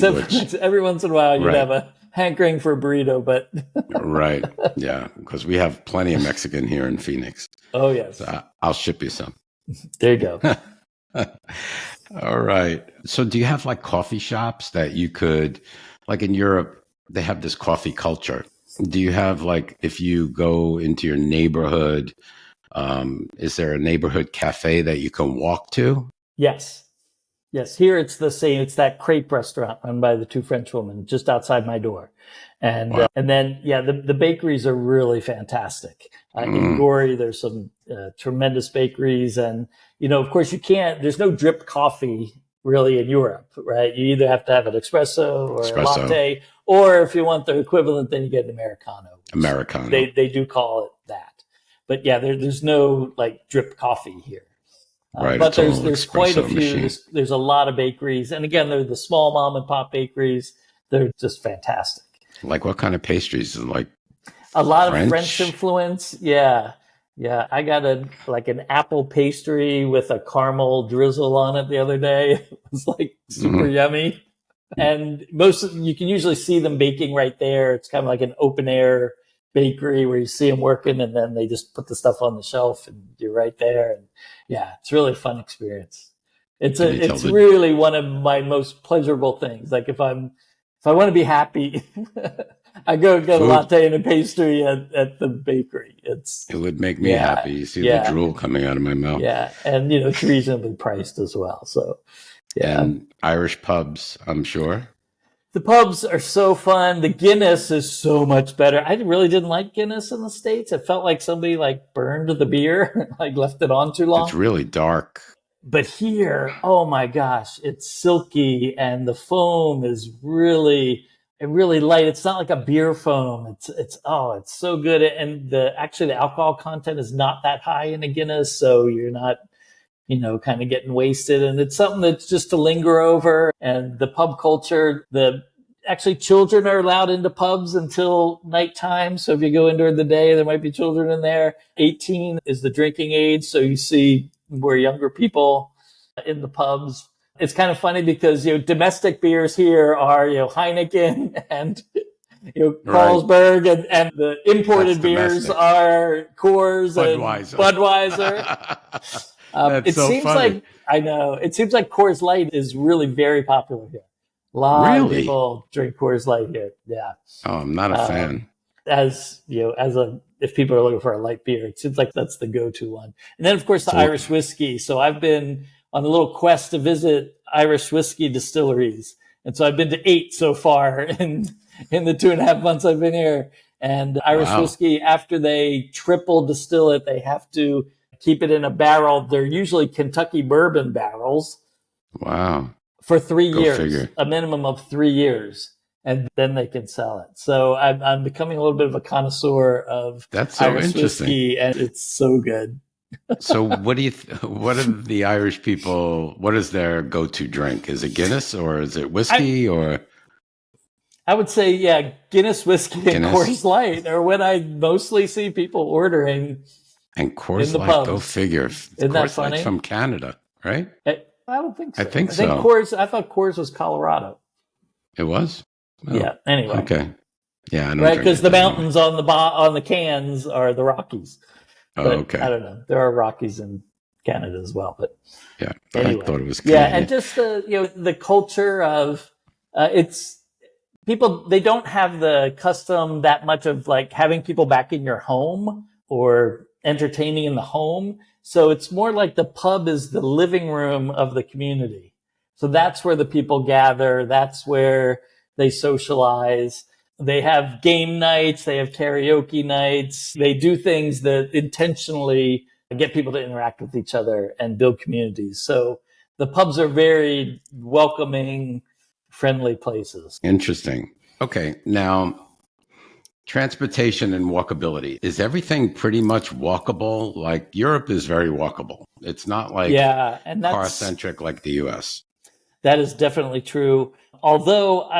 B: Every once in a while you'd have a hankering for a burrito, but
A: right. Yeah. Because we have plenty of Mexican here in Phoenix.
B: Oh yes.
A: So I'll ship you some.
B: There you go.
A: All right. So do you have like coffee shops that you could, like in Europe, they have this coffee culture. Do you have like, if you go into your neighborhood, is there a neighborhood cafe that you can walk to?
B: Yes. Here it's the same. It's that crepe restaurant run by the 2 French women just outside my door. And
A: wow.
B: And then, the bakeries are really fantastic. In Gorey, there's some tremendous bakeries. And, of course there's no drip coffee really in Europe, right? You either have to have an espresso or a latte, or if you want the equivalent, then you get an Americano. They do call it that. But there's no like drip coffee here.
A: Right,
B: but there's quite a few. There's a lot of bakeries. And again, they're the small mom and pop bakeries. They're just fantastic.
A: Like what kind of pastries? Like
B: a lot of French influence. Yeah. I got an apple pastry with a caramel drizzle on it the other day. It was like super yummy. And you can usually see them baking right there. It's kind of like an open air bakery where you see them working, and then they just put the stuff on the shelf and you're right there. And it's really a fun experience. It's really one of my most pleasurable things. Like if I want to be happy, I go get a latte and a pastry at the bakery. It
A: would make me happy. You see the drool coming out of my mouth.
B: Yeah. And it's reasonably priced as well. So
A: and Irish pubs, I'm sure.
B: The pubs are so fun. The Guinness is so much better. I really didn't like Guinness in the States. It felt like somebody burned the beer, left it on too long.
A: It's really dark.
B: But here, oh my gosh, it's silky and the foam is really light. It's not like a beer foam. It's so good. And the alcohol content is not that high in a Guinness, so you're not kind of getting wasted. And it's something that's just to linger over. And the pub culture, children are allowed into pubs until nighttime. So if you go in during the day, there might be children in there. 18 is the drinking age. So you see more younger people in the pubs. It's kind of funny because, domestic beers here are, Heineken and, Carlsberg, and the imported beers are Coors and Budweiser.
A: It seems
B: funny. It seems like Coors Light is really very popular here. A lot of people drink Coors Light here. Yeah.
A: Oh, I'm not a fan.
B: as if people are looking for a light beer, it seems like that's the go-to one. And then of course the
A: So,
B: Irish whiskey. So I've been on a little quest to visit Irish whiskey distilleries. And so I've been to 8 so far in the 2.5 months I've been here. And Irish
A: wow.
B: whiskey, after they triple distill it, they have to keep it in a barrel. They're usually Kentucky bourbon barrels
A: Wow.
B: for 3
A: Go
B: years,
A: figure.
B: a minimum of 3 years. And then they can sell it. So I'm becoming a little bit of a connoisseur of
A: That's so
B: Irish
A: interesting.
B: whiskey, and it's so good.
A: So what do you, what are the Irish people, what is their go-to drink? Is it Guinness or is it whiskey or
B: I would say, yeah, Guinness whiskey and
A: Guinness
B: Coors Light are what I mostly see people ordering
A: and
B: in
A: Coors
B: the
A: Light? Go
B: pubs.
A: figure.
B: Isn't that
A: Coors Light's
B: funny?
A: from Canada, right?
B: I don't think so.
A: I think
B: I think
A: so.
B: Coors. I thought Coors was Colorado.
A: It was? Oh,
B: Yeah. Anyway,
A: okay. Yeah, I don't
B: right?
A: drink
B: Because
A: it
B: the
A: anyway.
B: mountains on the cans are the Rockies.
A: Oh,
B: But
A: okay.
B: I don't know. There are Rockies in Canada as well. But
A: Yeah, but I
B: anyway,
A: thought it was
B: yeah,
A: Canadian.
B: and just the culture of it's people. They don't have the custom that much of like having people back in your home or entertaining in the home. So it's more like the pub is the living room of the community. So that's where the people gather. That's where they socialize. They have game nights. They have karaoke nights. They do things that intentionally get people to interact with each other and build communities. So the pubs are very welcoming, friendly places.
A: Interesting. Okay, now transportation and walkability. Is everything pretty much walkable? Like Europe is very walkable. It's not like
B: Yeah. And
A: car centric like the US.
B: that is definitely true. Although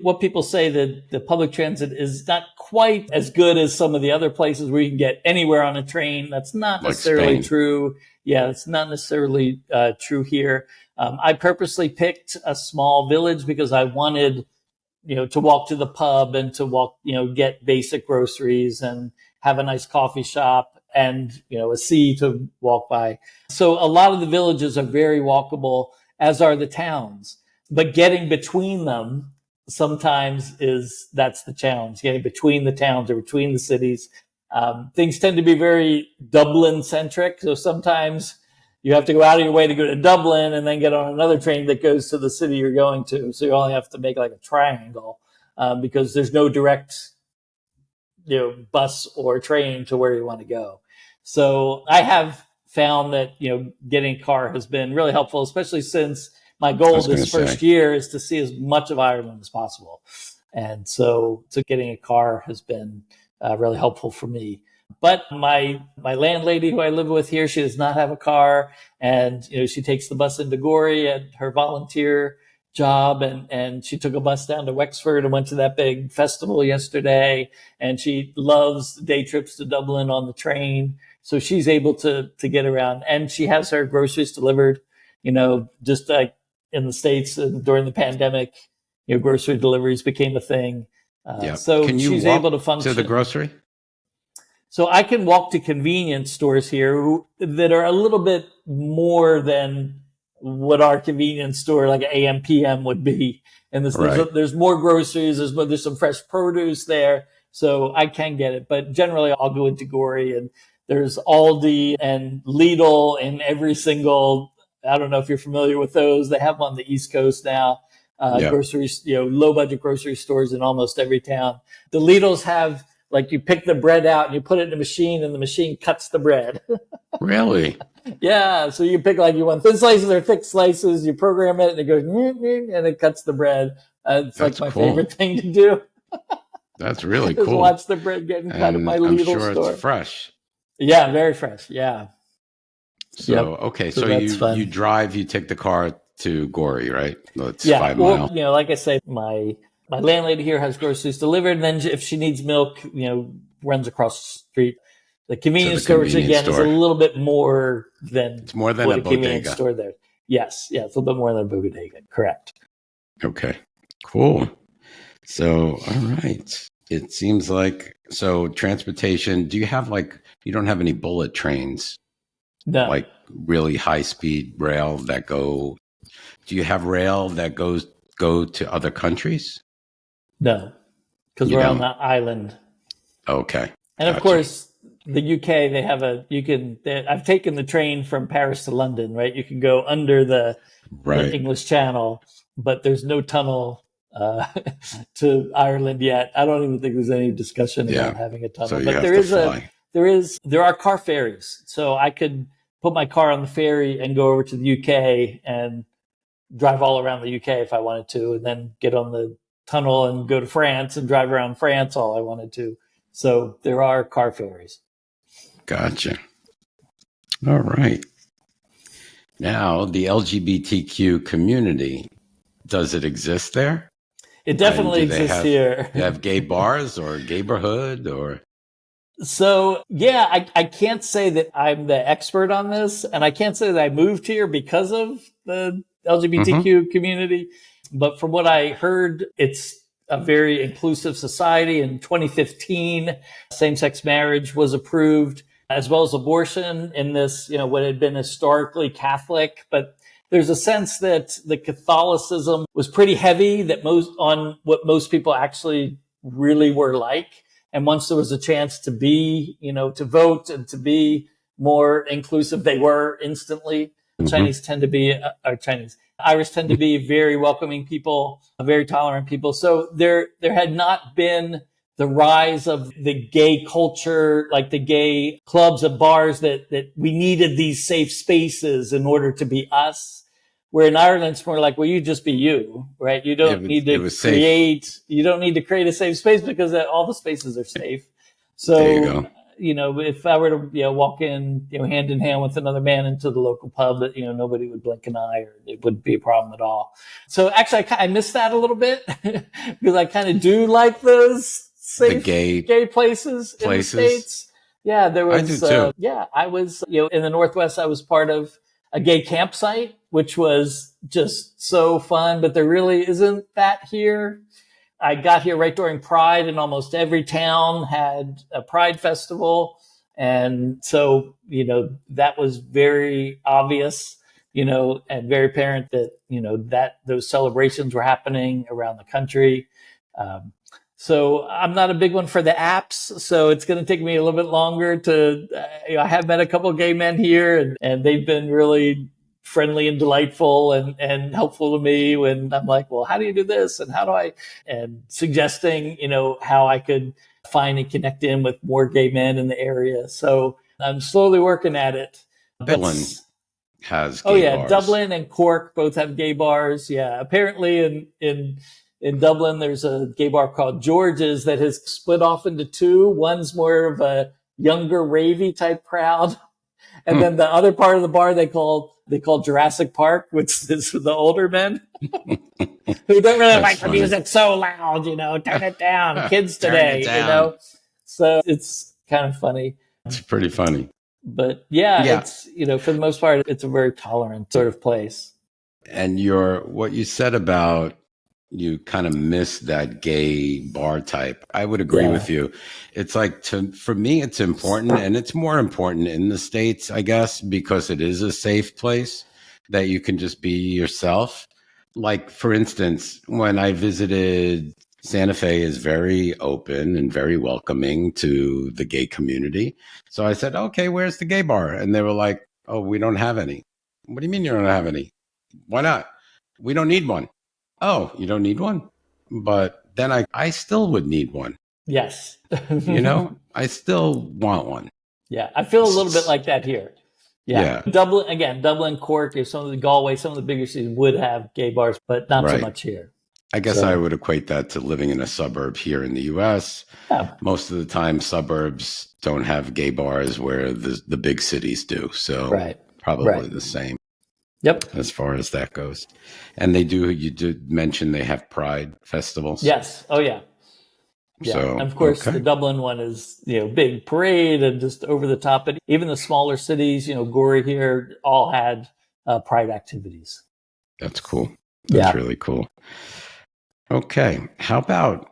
B: what people say that the public transit is not quite as good as some of the other places where you can get anywhere on a train. That's not
A: Like
B: necessarily
A: Spain.
B: true. Yeah, it's not necessarily true here. I purposely picked a small village because I wanted, to walk to the pub and to walk, get basic groceries and have a nice coffee shop and, a sea to walk by. So a lot of the villages are very walkable, as are the towns. But getting between them sometimes that's the challenge, getting between the towns or between the cities. Things tend to be very Dublin centric. So sometimes you have to go out of your way to go to Dublin and then get on another train that goes to the city you're going to. So you only have to make like a triangle because there's no direct, bus or train to where you want to go. So I have found that, getting a car has been really helpful, especially since my goal this first year is to see as much of Ireland as possible. And so getting a car has been really helpful for me. But my landlady who I live with here, she does not have a car, and she takes the bus into Gorey at her volunteer job, and she took a bus down to Wexford and went to that big festival yesterday, and she loves day trips to Dublin on the train. So she's able to get around, and she has her groceries delivered, just like in the States during the pandemic, grocery deliveries became a thing. So
A: Can you
B: she's
A: walk
B: able to function.
A: to the grocery?
B: So I can walk to convenience stores here that are a little bit more than what our convenience store, like an AM PM would be. And there's more groceries. There's some fresh produce there. So I can get it. But generally I'll go into Gorey, and there's Aldi and Lidl in every single, I don't know if you're familiar with those. They have them on the East Coast now. Groceries, low budget grocery stores in almost every town. The Lidls have, like, you pick the bread out and you put it in a machine and the machine cuts the bread.
A: Really?
B: Yeah. So you pick, like, you want thin slices or thick slices, you program it and it goes, and it cuts the bread. It's like my favorite thing to do.
A: That's really
B: Just
A: cool.
B: watch the bread getting cut in my Lidl store. I'm sure
A: it's fresh.
B: Yeah, very fresh. Yeah.
A: So, okay. So you drive, you take the car to Gorey, right? It's 5 miles.
B: Well, like I say, my landlady here has groceries delivered, and then if she needs milk, runs across the street. The convenience store, which again is a little bit more than
A: it's more than
B: what
A: a
B: convenience store there. Yes, yeah, it's a little bit more than a bodega. Correct.
A: Okay, cool. So, all right. It seems like transportation. Do you have you don't have any bullet trains?
B: No.
A: Like really high speed rail that go. Do you have rail that go to other countries?
B: No, because we're on the island.
A: Okay.
B: And of
A: Gotcha.
B: course, the UK, they have I've taken the train from Paris to London, right? You can go under the
A: Right.
B: English Channel, but there's no tunnel uh, to Ireland yet. I don't even think there's any discussion about
A: Yeah.
B: having a
A: So
B: tunnel,
A: you
B: but
A: have to fly.
B: there are car ferries. So I could put my car on the ferry and go over to the UK and drive all around the UK if I wanted to, and then get on the tunnel and go to France and drive around France all I wanted to. So there are car ferries.
A: Gotcha. All right. Now, the LGBTQ community, does it exist there?
B: It
A: And
B: definitely exists here.
A: they have gay bars or gayborhood or?
B: So yeah, I can't say that I'm the expert on this, and I can't say that I moved here because of the
A: Mhm.
B: LGBTQ community. But from what I heard, it's a very inclusive society. In 2015, same-sex marriage was approved, as well as abortion in this, what had been historically Catholic. But there's a sense that the Catholicism was pretty heavy, that on what most people actually really were like. And once there was a chance to be, to vote and to be more inclusive, they were instantly.
A: Mhm.
B: Chinese tend to be, Irish tend to be very welcoming people, very tolerant people. So there had not been the rise of the gay culture, like the gay clubs and bars that we needed these safe spaces in order to be us. Where in Ireland, it's more like, well, you just be you, right?
A: It was safe.
B: You don't need to create a safe space because all the spaces are safe.
A: There you
B: So,
A: go.
B: if I were to, walk in, hand in hand with another man into the local pub, that, nobody would blink an eye, or it wouldn't be a problem at all. So actually, I miss that a little bit because I kind of do like those
A: The
B: safe
A: gay
B: gay places in the
A: places.
B: States. Yeah, there
A: I do
B: was,
A: too.
B: I was, in the Northwest, I was part of a gay campsite, which was just so fun, but there really isn't that here. I got here right during Pride, and almost every town had a Pride festival. And so, that was very obvious, and very apparent that, that those celebrations were happening around the country. Um, so I'm not a big one for the apps. So it's going to take me a little bit longer to, I have met a couple of gay men here, and they've been really friendly and delightful and helpful to me when I'm like, well, how do you do this? And and suggesting, how I could find and connect in with more gay men in the area. So I'm slowly working at it. But
A: Dublin has
B: oh
A: gay
B: yeah,
A: bars.
B: Dublin and Cork both have gay bars. Yeah, apparently in Dublin there's a gay bar called George's that has split off into two. One's more of a younger ravey type crowd, and
A: Hmm.
B: then the other part of the bar they call Jurassic Park, which is for the older men who don't really
A: That's
B: like the
A: funny.
B: music so loud. Turn it down, kids
A: Turn it
B: today.
A: down.
B: So it's kind of funny.
A: It's pretty funny.
B: But yeah,
A: Yeah.
B: it's, for the most part, it's a very tolerant sort of place.
A: And what you said about you kind of miss that gay bar type. I would agree
B: Yeah.
A: with you. It's like for me, it's important, and it's more important in the States, I guess, because it is a safe place that you can just be yourself. Like, for instance, when I visited, Santa Fe is very open and very welcoming to the gay community. So I said, okay, where's the gay bar? And they were like, oh, we don't have any. What do you mean you don't have any? Why not? We don't need one. Oh, you don't need one? But then I still would need one.
B: Yes.
A: I still want one.
B: Yeah. I feel a little bit like that here. Yeah.
A: Yeah,
B: Dublin, Cork, some of the Galway, some of the bigger cities would have gay bars, but not so
A: right.
B: much here.
A: I guess I
B: So,
A: would equate that to living in a suburb here in the US.
B: yeah.
A: Most of the time, suburbs don't have gay bars where the big cities do. So
B: Right.
A: probably
B: Right.
A: the same
B: Yep.
A: as far as that goes. And you did mention they have Pride festivals.
B: Yes. Oh, yeah. Yeah.
A: So,
B: And of course, the
A: okay.
B: Dublin one is, big parade and just over the top. But even the smaller cities, Gorey here, all had Pride activities.
A: That's cool. That's really cool. Okay. How about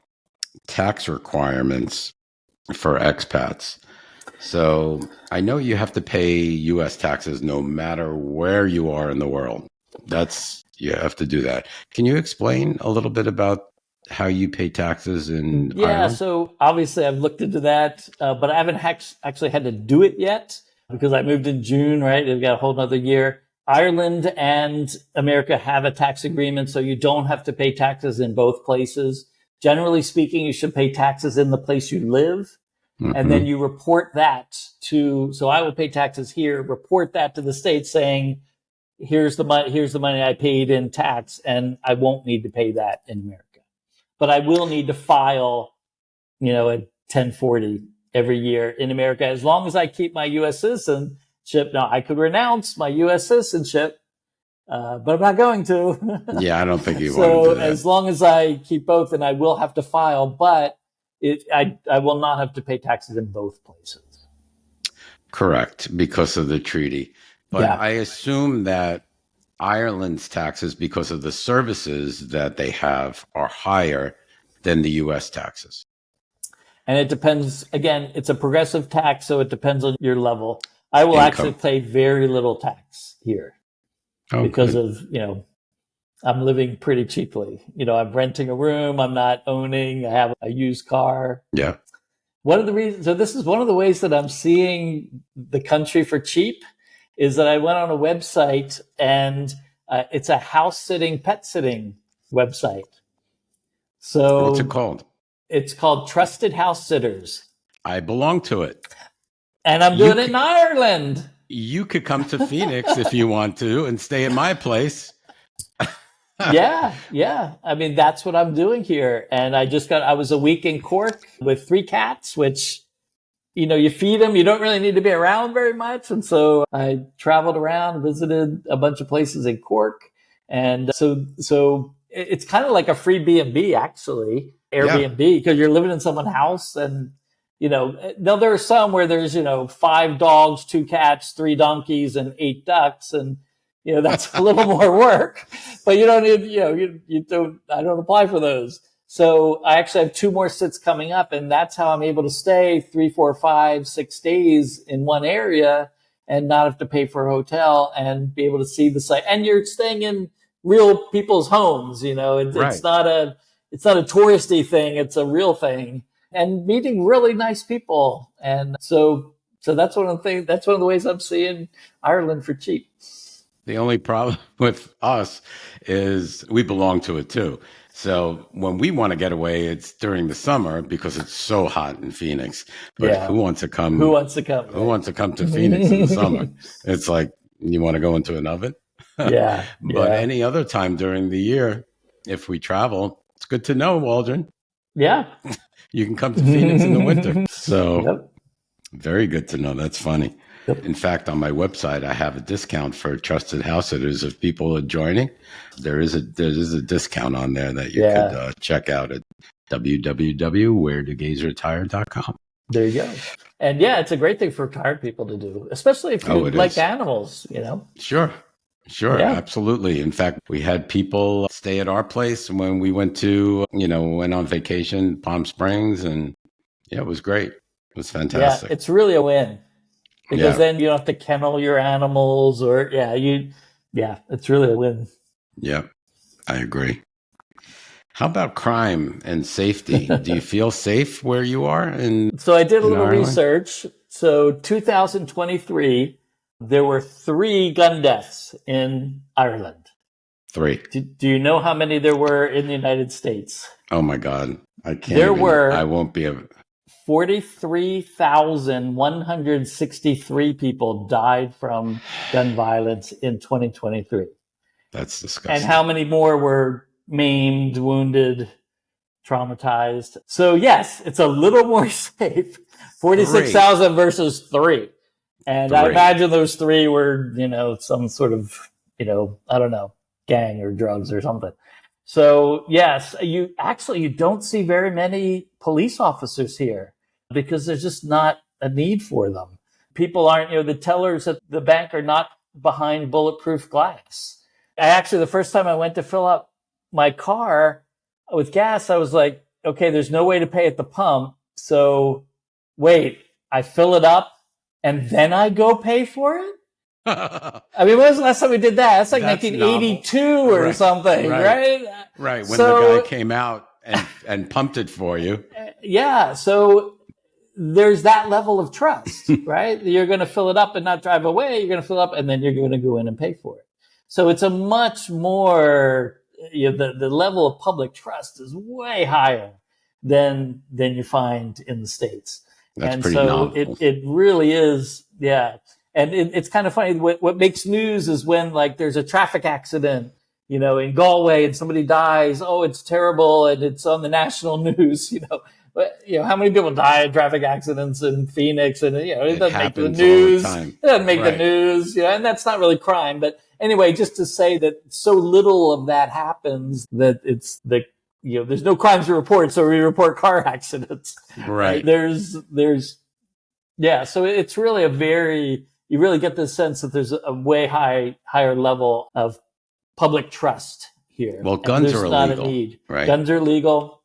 A: tax requirements for expats? So I know you have to pay US taxes no matter where you are in the world. You have to do that. Can you explain a little bit about how you pay taxes in
B: Yeah,
A: Ireland?
B: so obviously I've looked into that, but I haven't actually had to do it yet because I moved in June, right? They've got a whole nother year. Ireland and America have a tax agreement, so you don't have to pay taxes in both places. Generally speaking, you should pay taxes in the place you live, and then you report that so I will pay taxes here, report that to the state saying, here's the money I paid in tax, and I won't need to pay that in America. But I will need to file, a 1040 every year in America, as long as I keep my U.S. citizenship. Now, I could renounce my U.S. citizenship, but I'm not going to.
A: Yeah, I don't think you want to
B: So
A: do that.
B: as long as I keep both, and I will have to file, but I will not have to pay taxes in both places.
A: Correct, because of the treaty. But
B: Yeah.
A: I assume that Ireland's taxes, because of the services that they have, are higher than the U.S. taxes.
B: And it depends, again, it's a progressive tax, so it depends on your level. I will actually pay very little tax here because of, I'm living pretty cheaply. I'm renting a room, I'm not owning, I have a used car.
A: Yeah.
B: One of the reasons, so this is one of the ways that I'm seeing the country for cheap, is that I went on a website and it's a house sitting, pet sitting website. So
A: What's it called?
B: It's called Trusted House Sitters.
A: I belong to it.
B: And I'm doing it in Ireland.
A: You could come to Phoenix if you want to and stay at my place.
B: Yeah. I mean, that's what I'm doing here. And I was a week in Cork with 3 cats, which, you feed them. You don't really need to be around very much. And so I traveled around, visited a bunch of places in Cork. And so it's kind of like a free B&B, actually, Airbnb, because you're living in someone's house. And, now there are some where there's, 5 dogs, 2 cats, 3 donkeys, and 8 ducks. And, that's a little more work, but you don't need, I don't apply for those. So I actually have 2 more sits coming up, and that's how I'm able to stay 3, 4, 5, 6 days in one area and not have to pay for a hotel and be able to see the site. And you're staying in real people's homes. It's not a touristy thing. It's a real thing, and meeting really nice people. And so that's one of the things, that's one of the ways I'm seeing Ireland for cheap.
A: The only problem with us is we belong to it too. So when we want to get away, it's during the summer because it's so hot in Phoenix. But who wants to come? Who wants to come to Phoenix in the summer? It's like, you want to go into an oven?
B: Yeah.
A: But any other time during the year, if we travel, it's good to know, Waldron.
B: Yeah.
A: You can come to Phoenix in the winter. So very good to know. That's funny.
B: Yep.
A: In fact, on my website, I have a discount for trusted house sitters. If people are joining, there is a discount on there that you could check out at www.wheredogazretire.com.
B: There you go. And it's a great thing for retired people to do, especially if you like animals,
A: Sure, absolutely. In fact, we had people stay at our place when we went went on vacation, Palm Springs, and it was great. It was fantastic.
B: Yeah, it's really a win. Because then you don't have to kennel your animals it's really a win.
A: Yeah, I agree. How about crime and safety? Do you feel safe where you are?
B: So I did a little research. So 2023, there were 3 gun deaths in Ireland.
A: 3.
B: Do you know how many there were in the United States?
A: Oh my God. I can't. I won't be able.
B: 43,163 people died from gun violence in 2023.
A: That's disgusting.
B: And how many more were maimed, wounded, traumatized? So yes, it's a little more safe. 46,000 versus 3. And 3. I imagine those 3 were, some sort of, I don't know, gang or drugs or something. So yes, you don't see very many police officers here because there's just not a need for them. People aren't, the tellers at the bank are not behind bulletproof glass. The first time I went to fill up my car with gas, I was like, okay, there's no way to pay at the pump. So wait, I fill it up and then I go pay for it? I mean, when was the last time we did that? That's like 1982 novel. Or something, right?
A: Right. When the guy came out and pumped it for you.
B: Yeah. So there's that level of trust, right? You're going to fill it up and not drive away. You're going to fill it up and then you're going to go in and pay for it. So it's a much more, the level of public trust is way higher than you find in the States.
A: That's
B: and
A: pretty
B: so
A: novel.
B: it really is. Yeah. And it's kind of funny. What makes news is when like there's a traffic accident, in Galway and somebody dies. Oh, it's terrible. And it's on the national news, But, how many people die in traffic accidents in Phoenix? And, it doesn't make the news. It doesn't make the news, and that's not really crime. But anyway, just to say that so little of that happens that it's there's no crimes to report. So we report car accidents.
A: Right.
B: Yeah. So it's really you really get the sense that there's a way higher level of public trust here.
A: Well, guns are illegal.
B: Not a need.
A: Right.
B: Guns are legal.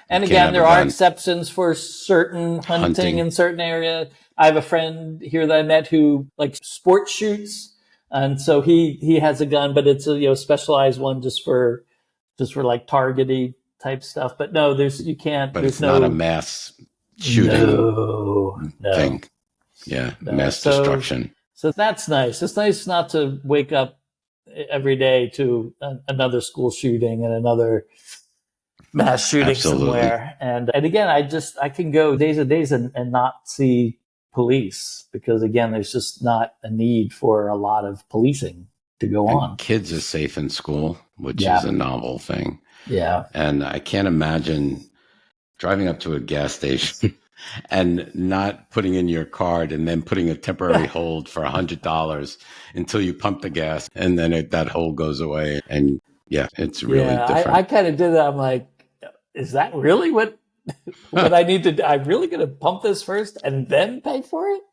B: And again, there are exceptions for certain hunting in certain areas. I have a friend here that I met who like sport shoots. And so he has a gun, but it's a specialized one just for like targeting type stuff. But no, you can't.
A: But it's not a mass shooting thing. Yeah, mass destruction.
B: So that's nice. It's nice not to wake up every day to another school shooting and another mass shooting somewhere. And again, I can go days and days and not see police because again, there's just not a need for a lot of policing to go on.
A: Kids are safe in school, which is a novel thing.
B: Yeah.
A: And I can't imagine driving up to a gas station and not putting in your card and then putting a temporary hold for $100 until you pump the gas and then that hold goes away. And it's really different.
B: I kind of did that. I'm like, is that really what I need to do? I'm really going to pump this first and then pay for it?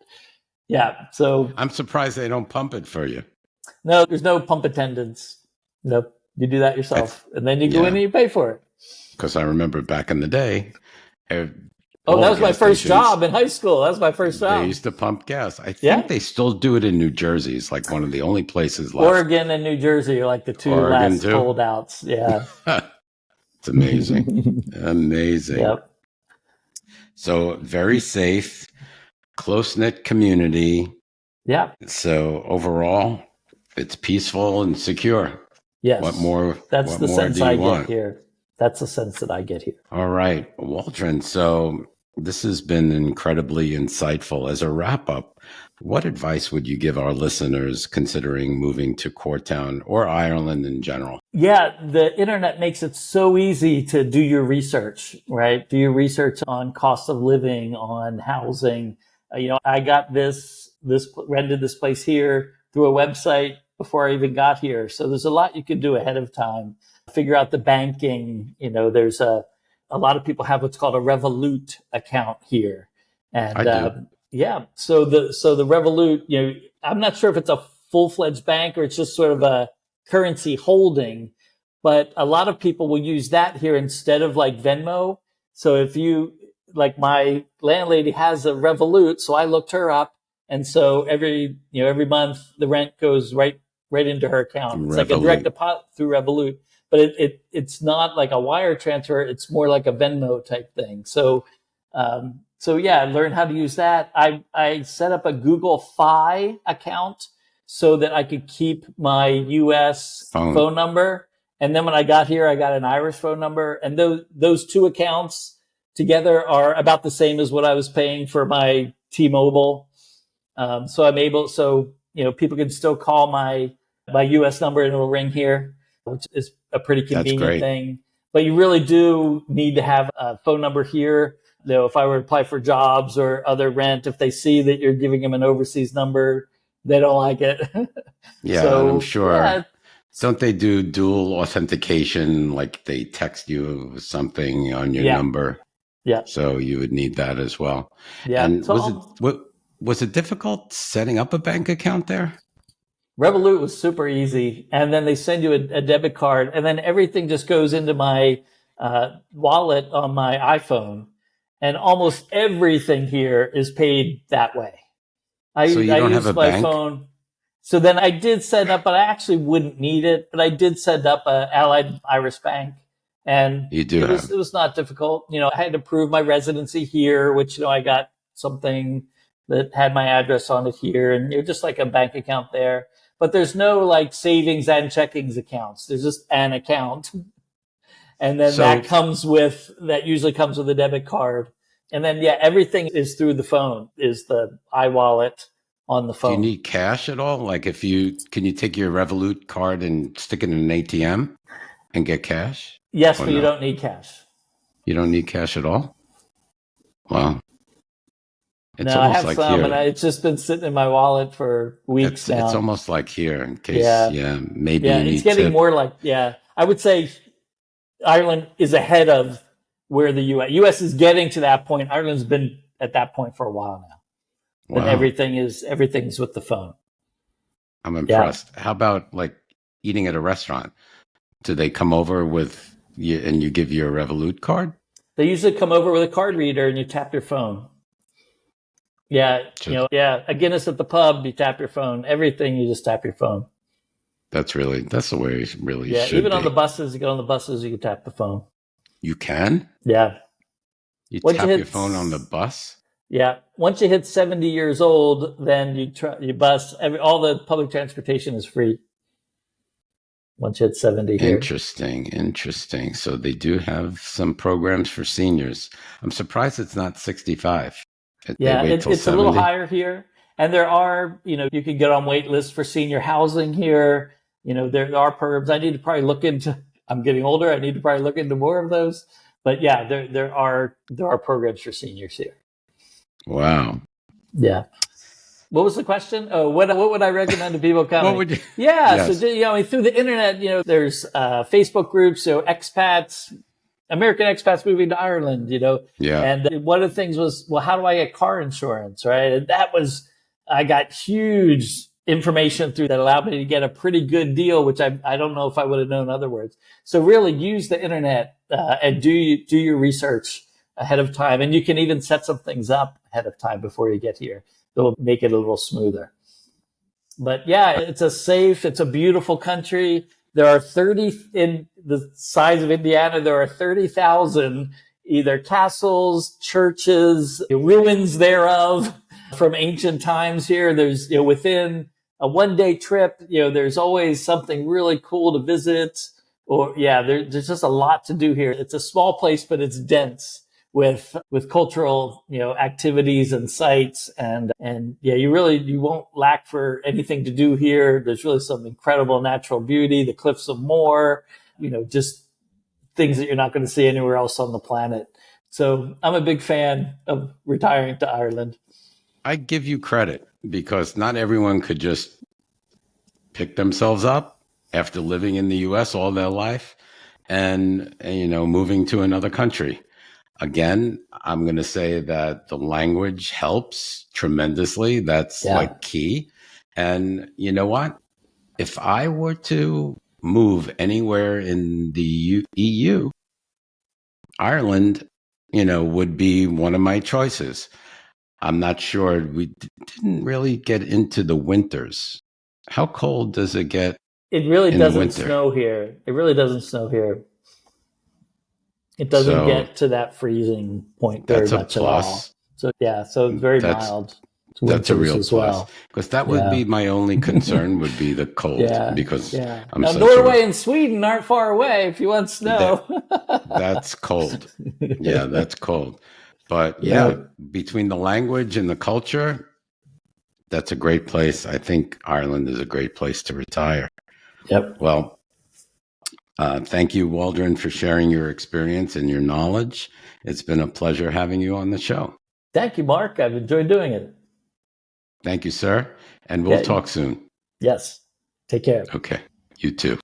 B: Yeah. So
A: I'm surprised they don't pump it for you.
B: No, there's no pump attendants. Nope. You do that yourself. And then you go in and you pay for it.
A: Because I remember back in the day.
B: That was my first job in high school. That was my first job.
A: They used to pump gas. I think they still do it in New Jersey. It's like one of the only places left.
B: Oregon and New Jersey are like the two last holdouts. Yeah.
A: It's amazing. Amazing.
B: Yep.
A: So very safe, close-knit community.
B: Yeah.
A: So overall, it's peaceful and secure.
B: Yes.
A: What more?
B: That's the sense
A: I
B: get here. That's the sense that I get here.
A: All right, Waldron. So this has been incredibly insightful. As a wrap up, what advice would you give our listeners considering moving to Courtown or Ireland in general?
B: Yeah, the internet makes it so easy to do your research, right? Do your research on cost of living, on housing. I got rented this place here through a website before I even got here. So there's a lot you can do ahead of time. Figure out the banking. There's a lot of people have what's called a Revolut account here. And
A: I do.
B: So the Revolut, I'm not sure if it's a full-fledged bank or it's just sort of a currency holding, but a lot of people will use that here instead of like Venmo. So if like my landlady has a Revolut, so I looked her up. And so every month the rent goes right into her account. It's like a direct deposit through Revolut, but it's not like a wire transfer. It's more like a Venmo type thing. So I learned how to use that. I set up a Google Fi account so that I could keep my US phone number. And then when I got here, I got an Irish phone number. And those two accounts together are about the same as what I was paying for my T-Mobile. So I'm able, people can still call my US number and it'll ring here, which is a pretty convenient thing. But you really do need to have a phone number here. If I were to apply for jobs or other rent, if they see that you're giving them an overseas number, they don't like it.
A: I'm sure. Yeah. Don't they do dual authentication? Like they text you something on your number.
B: Yeah.
A: So you would need that as well.
B: Yeah.
A: And was it difficult setting up a bank account there?
B: Revolut was super easy. And then they send you a debit card and then everything just goes into my wallet on my iPhone. And almost everything here is paid that way. I use my phone. So then I did set up, but I actually wouldn't need it. But I did set up a Allied Irish Bank. And
A: You do have.
B: it was not difficult. I had to prove my residency here, which, I got something that had my address on it here, and just like a bank account there. But there's no like savings and checkings accounts. There's just an account. And then that usually comes with a debit card. And then, everything is through the phone, is the iWallet on the phone.
A: Do you need cash at all? Like can you take your Revolut card and stick it in an ATM and get cash?
B: Yes, but you don't need cash.
A: You don't need cash at all? Wow.
B: It's I have like some, here. And it's just been sitting in my wallet for weeks now.
A: It's almost like here, in case, maybe you need
B: it's getting
A: tip.
B: more like, I would say Ireland is ahead of where the U.S. is getting to that point. Ireland's been at that point for a while now. Wow. But everything's with the phone.
A: I'm impressed. Yeah. How about like eating at a restaurant? Do they come over with you and you give your Revolut card?
B: They usually come over with a card reader and you tap your phone. Yeah, a Guinness at the pub, you tap your phone. Everything, you just tap your phone.
A: That's the way it really should be.
B: Even on the buses, you get on the buses, you can tap the phone.
A: You can?
B: Yeah.
A: You tap your phone on the bus?
B: Yeah. Once you hit 70 years old, then you bus. All the public transportation is free. Once you hit 70 here.
A: Interesting. So they do have some programs for seniors. I'm surprised it's not 65.
B: It's a little higher here. And there are, you can get on wait lists for senior housing here. There are programs. I need to probably look into. I'm getting older. I need to probably look into more of those. But there are programs for seniors here.
A: Wow.
B: Yeah. What was the question? Oh, what would I recommend to people coming?
A: What would you?
B: Yeah. Yes. So through the internet, there's Facebook groups. So expats, American expats moving to Ireland.
A: Yeah.
B: And one of the things was, well, how do I get car insurance? Right. And I got huge information through that allowed me to get a pretty good deal, which I don't know if I would have known otherwise. So really use the internet and do your research ahead of time. And you can even set some things up ahead of time before you get here. It'll make it a little smoother. But it's a beautiful country. There are 30 in the size of Indiana. There are 30,000 either castles, churches, ruins thereof from ancient times here. There's, within a 1-day trip, there's always something really cool to visit. Or there's just a lot to do here. It's a small place, but it's dense with cultural, activities and sites. And you won't lack for anything to do here. There's really some incredible natural beauty, the Cliffs of Moher, just things that you're not going to see anywhere else on the planet. So I'm a big fan of retiring to Ireland.
A: I give you credit because not everyone could just pick themselves up after living in the U.S. all their life and moving to another country. Again, I'm going to say that the language helps tremendously. That's like key. And you know what? If I were to move anywhere in the EU, Ireland, would be one of my choices. I'm not sure. We didn't really get into the winters. How cold does it get?
B: It really doesn't snow here. It really doesn't snow here. It doesn't get to that freezing point very much at all. So so it's very mild.
A: That's a real plus. Because that would be my only concern would be the cold. Because
B: now Norway and Sweden aren't far away if you want snow.
A: That's cold. Yeah, that's cold. But between the language and the culture, that's a great place. I think Ireland is a great place to retire.
B: Yep.
A: Well, thank you, Waldron, for sharing your experience and your knowledge. It's been a pleasure having you on the show.
B: Thank you, Mark. I've enjoyed doing it.
A: Thank you, sir. And we'll talk soon.
B: Yes. Take care.
A: Okay. You too.